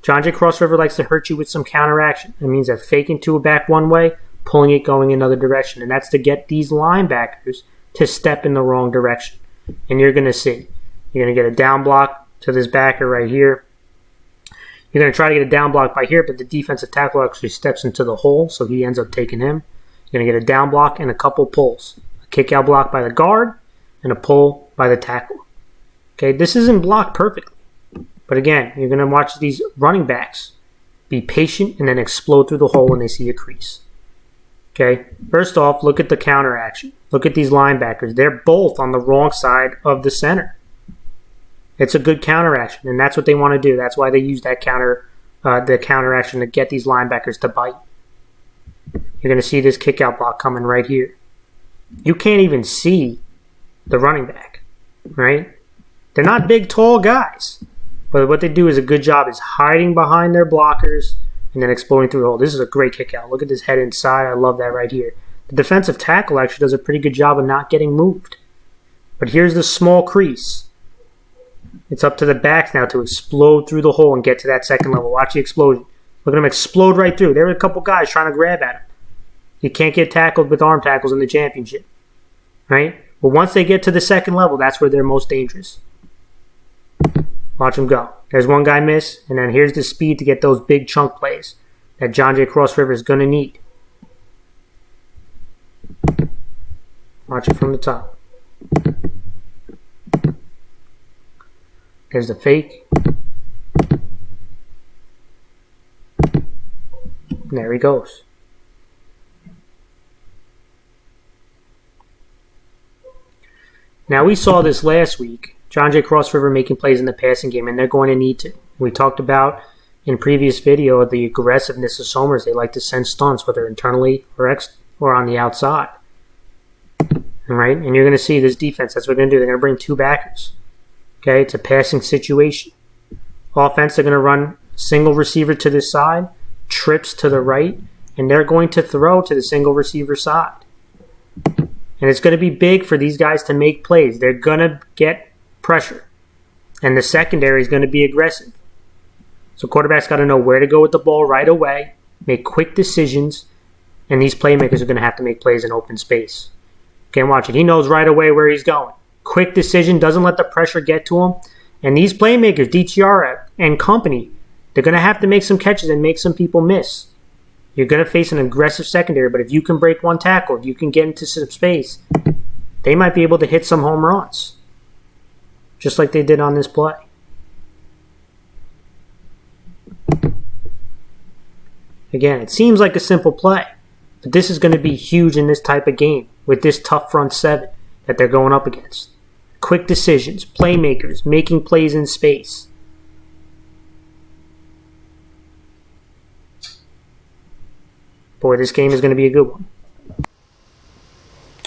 John Jay Cross River likes to hurt you with some counter action. It means they're faking to a back one way, pulling it going another direction. And that's to get these linebackers to step in the wrong direction. And you're going to see. You're going to get a down block to this backer right here. You're going to try to get a down block by here, but the defensive tackle actually steps into the hole, so he ends up taking him. You're going to get a down block and a couple pulls. A kick-out block by the guard and a pull by the tackle. Okay, this isn't blocked perfectly. But again, you're going to watch these running backs be patient and then explode through the hole when they see a crease. Okay, first off, look at the counter action. Look at these linebackers. They're both on the wrong side of the center. It's a good counter action, and that's what they want to do. That's why they use that counter action to get these linebackers to bite. You're going to see this kick-out block coming right here. You can't even see the running back, right? They're not big, tall guys, but what they do is a good job is hiding behind their blockers and then exploding through the hole. This is a great kick-out. Look at this head inside. I love that right here. The defensive tackle actually does a pretty good job of not getting moved. But here's the small crease. It's up to the backs now to explode through the hole and get to that second level. Watch the explosion. Look at him explode right through. There were a couple guys trying to grab at him. You can't get tackled with arm tackles in the championship, right? But once they get to the second level, that's where they're most dangerous. Watch them go. There's one guy miss, and then here's the speed to get those big chunk plays that John Jay Cross River is going to need. Watch it from the top. There's the fake. And there he goes. Now, we saw this last week. John Jay Cross River making plays in the passing game, and they're going to need to. We talked about in previous video the aggressiveness of Somers. They like to send stunts, whether internally or on the outside. All right? And you're going to see this defense. That's what they're going to do. They're going to bring two backers. Okay? It's a passing situation. Offense, they're going to run single receiver to the side, trips to the right, and they're going to throw to the single receiver side. And it's going to be big for these guys to make plays. They're going to get pressure. And the secondary is going to be aggressive. So quarterback's got to know where to go with the ball right away, make quick decisions, and these playmakers are going to have to make plays in open space. Okay, watch it. He knows right away where he's going. Quick decision, doesn't let the pressure get to him. And these playmakers, DTR and company, they're going to have to make some catches and make some people miss. You're going to face an aggressive secondary, but if you can break one tackle, if you can get into some space, they might be able to hit some home runs, just like they did on this play. Again, it seems like a simple play, but this is going to be huge in this type of game with this tough front seven that they're going up against. Quick decisions, playmakers, making plays in space. Boy, this game is going to be a good one.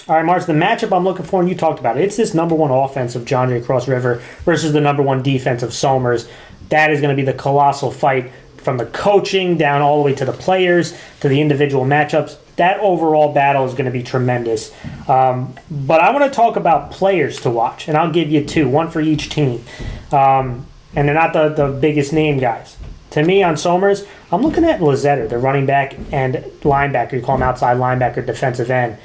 All right, March, the matchup I'm looking for, and you talked about it, it's this number one offense of John Jay Cross River versus the number one defense of Somers. That is going to be the colossal fight from the coaching down all the way to the players to the individual matchups. That overall battle is going to be tremendous. But I want to talk about players to watch, and I'll give you two, one for each team. And they're not the biggest name guys. To me, on Somers, I'm looking at Lazetter, the running back and linebacker. You call him outside linebacker, defensive end.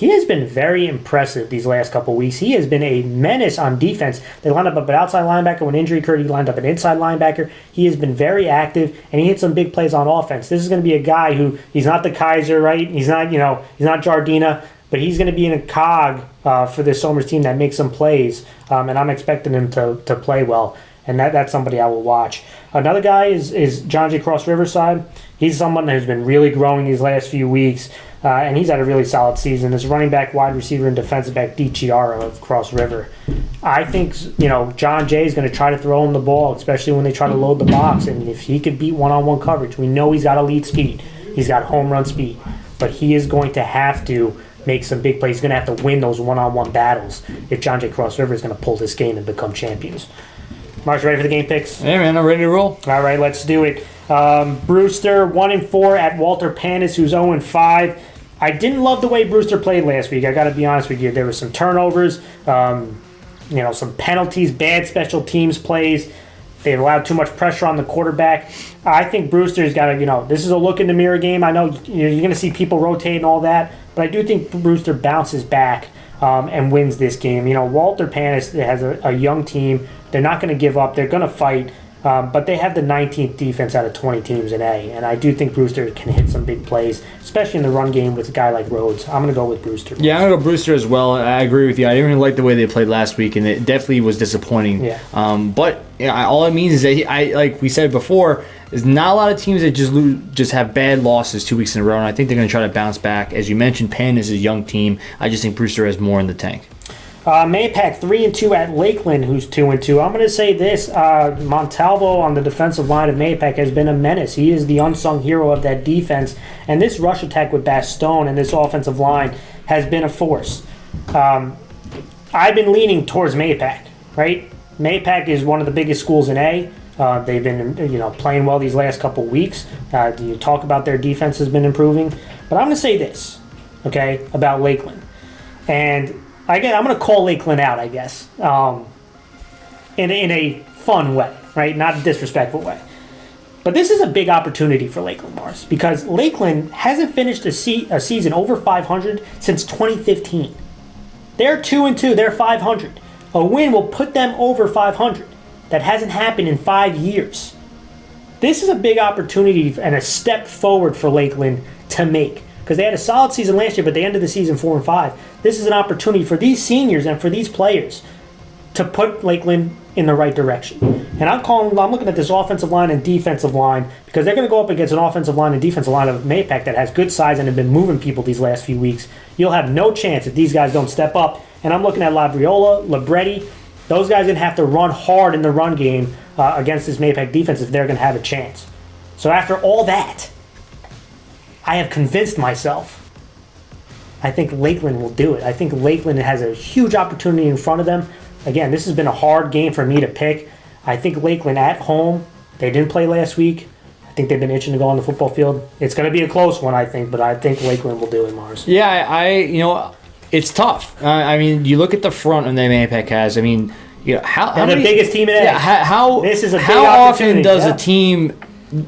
he has been very impressive these last couple weeks. He has been a menace on defense. They lined up an outside linebacker when injury occurred. He lined up an inside linebacker. He has been very active, and he hit some big plays on offense. This is going to be a guy who, he's not the Kaiser, right? He's not, he's not Jardina, but he's going to be in a cog for this Somers team that makes some plays, and I'm expecting him to play well. And that's somebody I will watch. Another guy is John J. Cross Riverside. He's someone that has been really growing these last few weeks, and he's had a really solid season. This running back, wide receiver, and defensive back DiChiara of Cross River. I think John Jay is going to try to throw him the ball, especially when they try to load the box. And if he could beat one-on-one coverage, we know he's got elite speed. He's got home run speed. But he is going to have to make some big plays. He's going to have to win those one-on-one battles if John J. Cross River is going to pull this game and become champions. Mark, ready for the game picks? Hey, man, I'm ready to roll. All right, let's do it. Brewster, 1-4 at Walter Panis, who's 0-5. I didn't love the way Brewster played last week. I got to be honest with you. There were some turnovers, some penalties, bad special teams plays. They allowed too much pressure on the quarterback. I think Brewster's got to, this is a look in the mirror game. I know you're going to see people rotate and all that, but I do think Brewster bounces back and wins this game. Walter Panis has a young team. They're not going to give up. They're going to fight, but they have the 19th defense out of 20 teams in A, and I do think Brewster can hit some big plays, especially in the run game with a guy like Rhodes. I'm going to go with Brewster. Yeah, I'm going to go Brewster as well. I agree with you. I didn't really like the way they played last week, and it definitely was disappointing. Yeah. But all it means is that, like we said before, there's not a lot of teams that just have bad losses 2 weeks in a row, and I think they're going to try to bounce back. As you mentioned, Penn is a young team. I just think Brewster has more in the tank. Mayapack 3-2 at Lakeland, who's 2-2. I'm going to say this: Montalvo on the defensive line of Mayapack has been a menace. He is the unsung hero of that defense, and this rush attack with Bastone and this offensive line has been a force. I've been leaning towards Mayapack. Right, Mayapack is one of the biggest schools in A. They've been playing well these last couple weeks. You talk about their defense has been improving, but I'm going to say this, okay, about Lakeland, and again, I'm going to call Lakeland out, I guess, in a fun way, right? Not a disrespectful way. But this is a big opportunity for Lakeland, Mars, because Lakeland hasn't finished a season over 500 since 2015. They're 2-2. They're 500. A win will put them over 500. That hasn't happened in 5 years. This is a big opportunity and a step forward for Lakeland to make, because they had a solid season last year, but they ended the season 4-5. This is an opportunity for these seniors and for these players to put Lakeland in the right direction. And I'm looking at this offensive line and defensive line, because they're going to go up against an offensive line and defensive line of Mayapack that has good size and have been moving people these last few weeks. You'll have no chance if these guys don't step up. And I'm looking at Labriola, Libretti. Those guys are going to have to run hard in the run game against this Mayapack defense if they're going to have a chance. So after all that, I have convinced myself I think Lakeland will do it. I think Lakeland has a huge opportunity in front of them. Again, this has been a hard game for me to pick. I think Lakeland at home, they didn't play last week. I think they've been itching to go on the football field. It's going to be a close one, I think, but I think Lakeland will do it, Mars. Yeah, it's tough. You look at the front of that Mayapack has. How the biggest team in A. Yeah, this is a big how opportunity. often does a team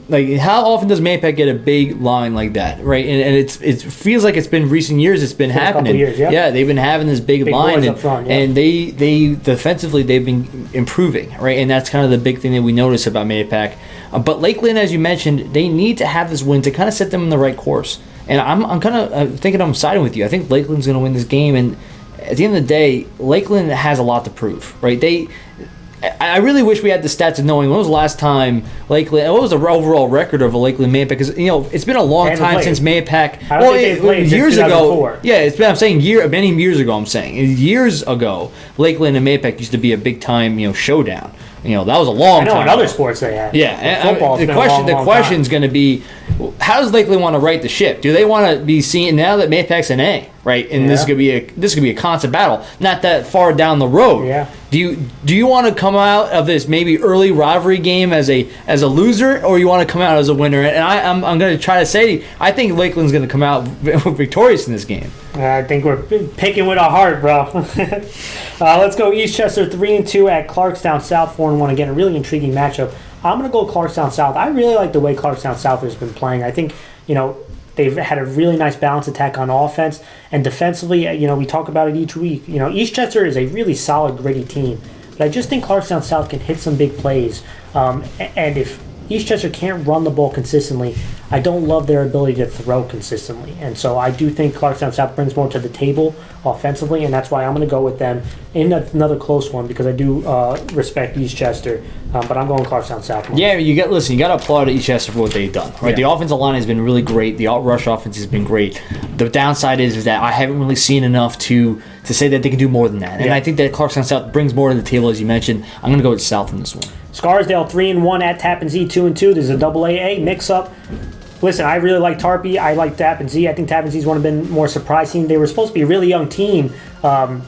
how often does Mayapack get a big line like that, right? And it feels like it's been recent years. It's been happening. Years, yeah. Yeah, they've been having this big line, up front, yeah. and they defensively they've been improving, right? And that's kind of the big thing that we notice about Mayapack. But Lakeland, as you mentioned, they need to have this win to kind of set them in the right course. And I'm kind of thinking I'm siding with you. I think Lakeland's going to win this game, and at the end of the day, Lakeland has a lot to prove, right? I really wish we had the stats of knowing when was the last time Lakeland. What was the overall record of a Lakeland Mayapack? Because it's been a long time since Mayapack. I don't think they've played years since ago. 2004. Yeah, it's been. I'm saying many years ago. I'm saying years ago, Lakeland and Mayapack used to be a big time showdown. That was a long time. I know in other sports they have. Yeah, football. The question's going to be, how does Lakeland want to right the ship? Do they want to be seen now that Mayapack's an A, right? And this could be a constant battle, not that far down the road. Yeah. Do you want to come out of this maybe early rivalry game as a loser, or you want to come out as a winner? And I'm going to try to say, I think Lakeland's going to come out victorious in this game. I think we're picking with our heart, bro. Let's go Eastchester 3-2 at Clarkstown South 4-1. Again, a really intriguing matchup. I'm going to go Clarkstown South. I really like the way Clarkstown South has been playing. I think, They've had a really nice balanced attack on offense. And defensively, we talk about it each week. Eastchester is a really solid, gritty team. But I just think Clarkstown South can hit some big plays. And if Eastchester can't run the ball consistently, I don't love their ability to throw consistently. And so I do think Clarkstown South brings more to the table offensively, and that's why I'm going to go with them in another close one because I do respect Eastchester, but I'm going Clarkstown South. Yeah, you got to applaud Eastchester for what they've done. Right, The offensive line has been really great. The rush offense has been great. The downside is that I haven't really seen enough to say that they can do more than that. And I think that Clarkstown South brings more to the table, as you mentioned. I'm going to go with South in this one. Scarsdale 3-1 at Tappan Zee 2-2. There's a AA mix-up. Listen, I really like Tarpey. I like Tappan Zee. I think Tappan Zee's one of been more surprising. They were supposed to be a really young team,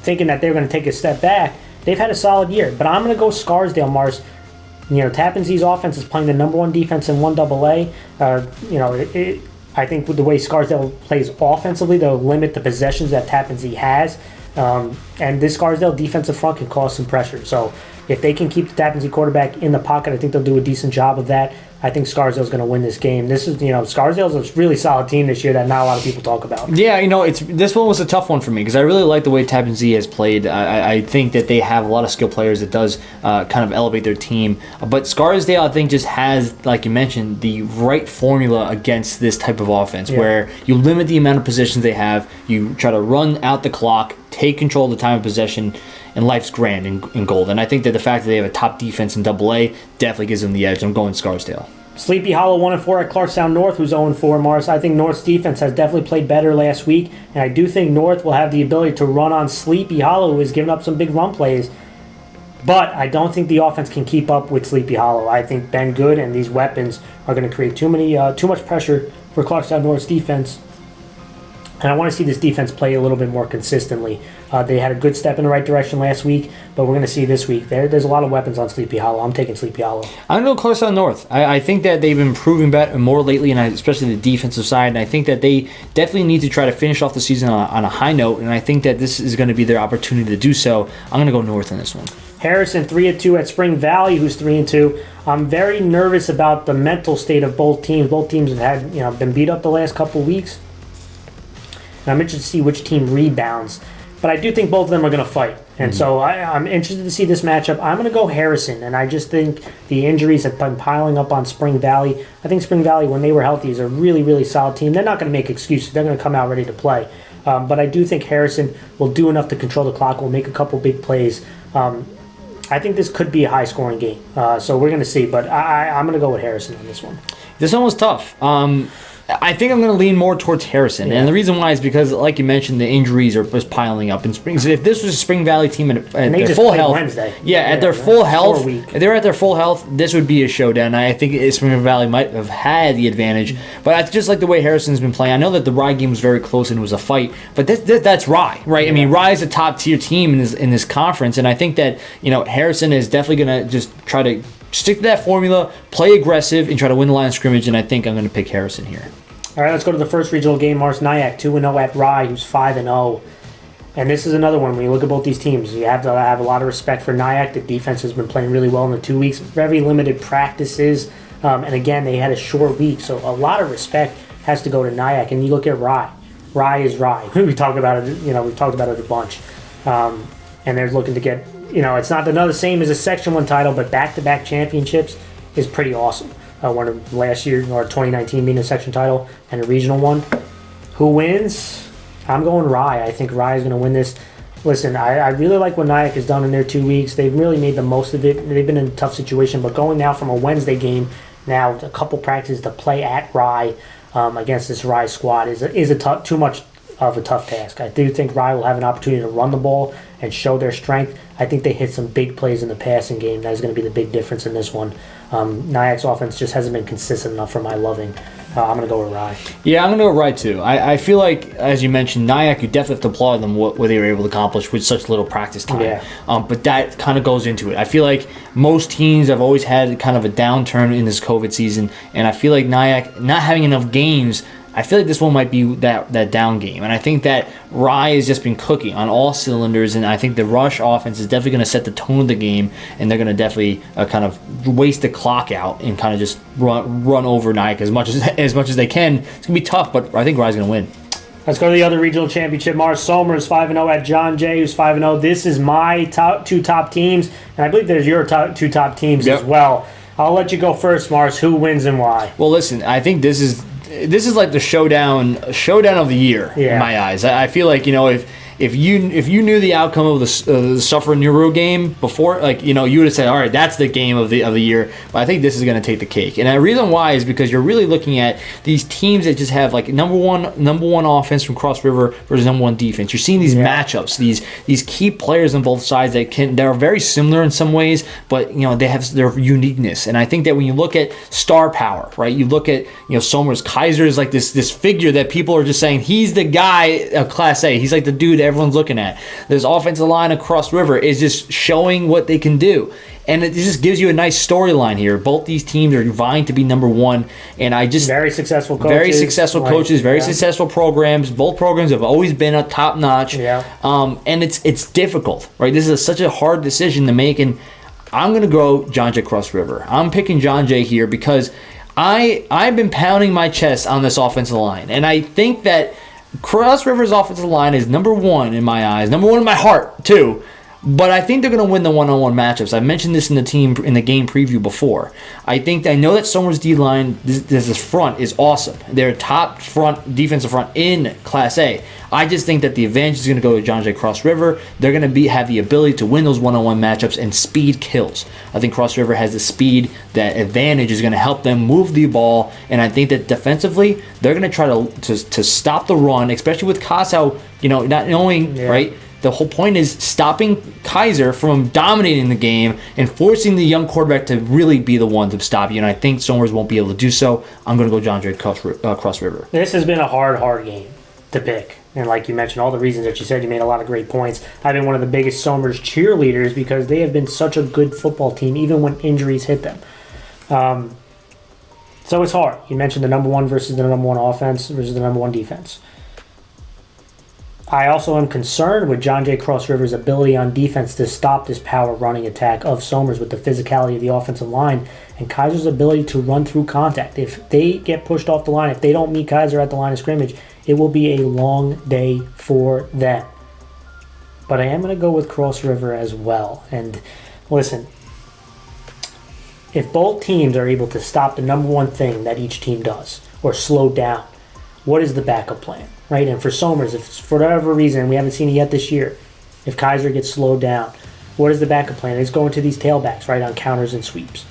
thinking that they were going to take a step back. They've had a solid year, but I'm going to go Scarsdale, Mars. Tappan Zee's offense is playing the number one defense in 1AA. I think with the way Scarsdale plays offensively, they'll limit the possessions that Tappan Zee has. And this Scarsdale defensive front can cause some pressure. So if they can keep the Tappan Zee quarterback in the pocket, I think they'll do a decent job of that. I think Scarsdale's going to win this game. This is, Scarsdale's a really solid team this year that not a lot of people talk about. Yeah, this one was a tough one for me because I really like the way Tappan Zee has played. I think that they have a lot of skill players that does kind of elevate their team. But Scarsdale, I think, just has, like you mentioned, the right formula against this type of offense where you limit the amount of positions they have, you try to run out the clock, take control of the time of possession, and life's grand in gold. And I think that the fact that they have a top defense in AA definitely gives them the edge. I'm going Scarsdale. Sleepy Hollow 1-4 at Clarkstown North, who's 0-4, Mars. I think North's defense has definitely played better last week, and I do think North will have the ability to run on Sleepy Hollow, who has given up some big run plays. But I don't think the offense can keep up with Sleepy Hollow. I think Ben Good and these weapons are going to create too much pressure for Clarkstown North's defense. And I want to see this defense play a little bit more consistently. They had a good step in the right direction last week, but we're going to see this week. There's a lot of weapons on Sleepy Hollow. I'm taking Sleepy Hollow. I'm going to go Clarkstown North. I think that they've been improving better more lately, and especially the defensive side. And I think that they definitely need to try to finish off the season on a high note. And I think that this is going to be their opportunity to do so. I'm going to go North in this one. Harrison 3-2 at Spring Valley, who's 3-2. I'm very nervous about the mental state of both teams. Both teams have had been beat up the last couple of weeks. And I'm interested to see which team rebounds. But I do think both of them are going to fight. And so I'm interested to see this matchup. I'm going to go Harrison. And I just think the injuries have been piling up on Spring Valley. I think Spring Valley, when they were healthy, is a really, really solid team. They're not going to make excuses. They're going to come out ready to play. But I do think Harrison will do enough to control the clock, will make a couple big plays. I think this could be a high-scoring game. So we're going to see. But I'm going to go with Harrison on this one. This one was tough. I think I'm going to lean more towards Harrison. And the reason why is because, like you mentioned, the injuries are just piling up. And if this was a Spring Valley team at their full health, Wednesday. At their full health, if they're at their full health, this would be a showdown. I think Spring Valley might have had the advantage. But I just like the way Harrison's been playing. I know that the Rye game was very close and it was a fight, but that's Rye, right? Yeah. I mean, Rye is a top-tier team in this conference, and I think that Harrison is definitely going to just try to stick to that formula, play aggressive, and try to win the line of scrimmage, and I think I'm going to pick Harrison here. All right, let's go to the first regional game. Mars Nyack 2-0 at Rye, who's 5-0. And this is another one. When you look at both these teams, you have to have a lot of respect for Nyack. The defense has been playing really well in the 2 weeks. Very limited practices. And again, they had a short week. So a lot of respect has to go to Nyack. And you look at Rye. Rye is Rye. We talk about it, we've talked about it a bunch. And they're looking to get, it's not the same as a Section 1 title, but back-to-back championships is pretty awesome. One of last year, or 2019 being a section title, and a regional one. Who wins? I'm going Rye. I think Rye is going to win this. Listen, I really like what Nyack has done in their 2 weeks. They've really made the most of it. They've been in a tough situation, but going now from a Wednesday game, now a couple practices to play at Rye against this Rye squad is too much of a tough task. I do think Rye will have an opportunity to run the ball and show their strength. I think they hit some big plays in the passing game. That is going to be the big difference in this one. Nyack's offense just hasn't been consistent enough for my loving. I'm going to go with Rye. Yeah, I'm going to go Rye too. I feel like, as you mentioned, Nyack, you definitely have to applaud them what they were able to accomplish with such little practice time. Yeah. But that kind of goes into it. I feel like most teams have always had kind of a downturn in this COVID season, and I feel like Nyack not having enough games I feel like this one might be that down game. And I think that Rye has just been cooking on all cylinders, and I think the rush offense is definitely going to set the tone of the game, and they're going to definitely kind of waste the clock out and kind of just run over Nyack as much as they can. It's going to be tough, but I think Rye's going to win. Let's go to the other regional championship. Mars Somers 5-0 at John Jay, who's 5-0. This is my two top teams, and I believe there's your two top teams as well. I'll let you go first, Mars. Who wins and why? Well, listen, I think this is like the showdown of the year in my eyes. I feel like, if you knew the outcome of the Suffer Nuru game before, you would have said, all right, that's the game of the year. But I think this is going to take the cake, and the reason why is because you're really looking at these teams that just have like number one offense from Cross River versus number one defense. You're seeing these matchups, these key players on both sides that are very similar in some ways, but they have their uniqueness. And I think that when you look at star power, right, you look at Somers, Kaiser is like this figure that people are just saying he's the guy of Class A. He's like the dude everyone's looking at. This offensive line across river is just showing what they can do, and it just gives you a nice storyline here. Both these teams are vying to be number one, and very successful coaches, very successful programs. Both programs have always been a top notch. And it's difficult, right? This is such a hard decision to make, and I'm going to go John Jay Cross River. I'm picking John Jay here because I've been pounding my chest on this offensive line, and I think that Cross River's offensive line is number one in my eyes, number one in my heart too. But I think they're going to win the one-on-one matchups. I mentioned this in the game preview before. I know that Somers D line, this front is awesome. They're top defensive front in Class A. I just think that the advantage is going to go to John Jay Cross River. They're going to have the ability to win those one-on-one matchups, and speed kills. I think Cross River has the speed. That advantage is going to help them move the ball, and I think that defensively they're going to try to stop the run, especially with Kasau, not knowing right. The whole point is stopping Kaiser from dominating the game and forcing the young quarterback to really be the one to stop you. And I think Somers won't be able to do so. I'm going to go John Jay Cross River. This has been a hard game to pick. And like you mentioned, all the reasons that you said, you made a lot of great points. I've been one of the biggest Somers cheerleaders because they have been such a good football team, even when injuries hit them. So it's hard. You mentioned the number one versus the number one offense versus the number one defense. I also am concerned with John Jay Cross River's ability on defense to stop this power running attack of Somers with the physicality of the offensive line and Kaiser's ability to run through contact. If they get pushed off the line, if they don't meet Kaiser at the line of scrimmage, it will be a long day for them. But I am going to go with Cross River as well. And listen, if both teams are able to stop the number one thing that each team does or slow down, what is the backup plan? Right, and for Somers, if for whatever reason, we haven't seen it yet this year, if Kaiser gets slowed down, what is the backup plan? It's going to these tailbacks, right, on counters and sweeps.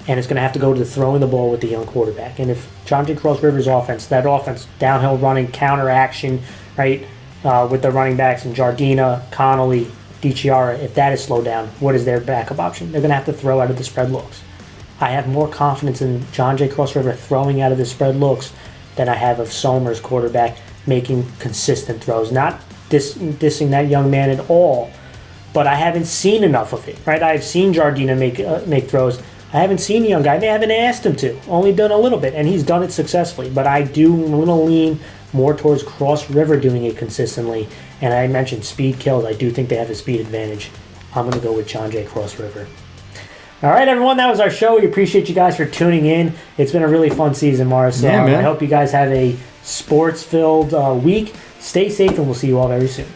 And it's going to have to go to throwing the ball with the young quarterback. And if John Jay Cross River's offense, downhill running, counter action, right, with the running backs and Jardina, Connolly, DiChiara, if that is slowed down, what is their backup option? They're going to have to throw out of the spread looks. I have more confidence in John Jay Cross River throwing out of the spread looks than I have of Somers' quarterback making consistent throws. Not dissing that young man at all, but I haven't seen enough of it, right? I've seen Jardina make throws. I haven't seen the young guy. They haven't asked him to. Only done a little bit, and he's done it successfully. But I'm going to lean more towards Cross River doing it consistently. And I mentioned speed kills. I do think they have a speed advantage. I'm going to go with John Jay Cross River. All right, everyone, that was our show. We appreciate you guys for tuning in. It's been a really fun season, Mars. So I hope you guys have a sports-filled week. Stay safe, and we'll see you all very soon.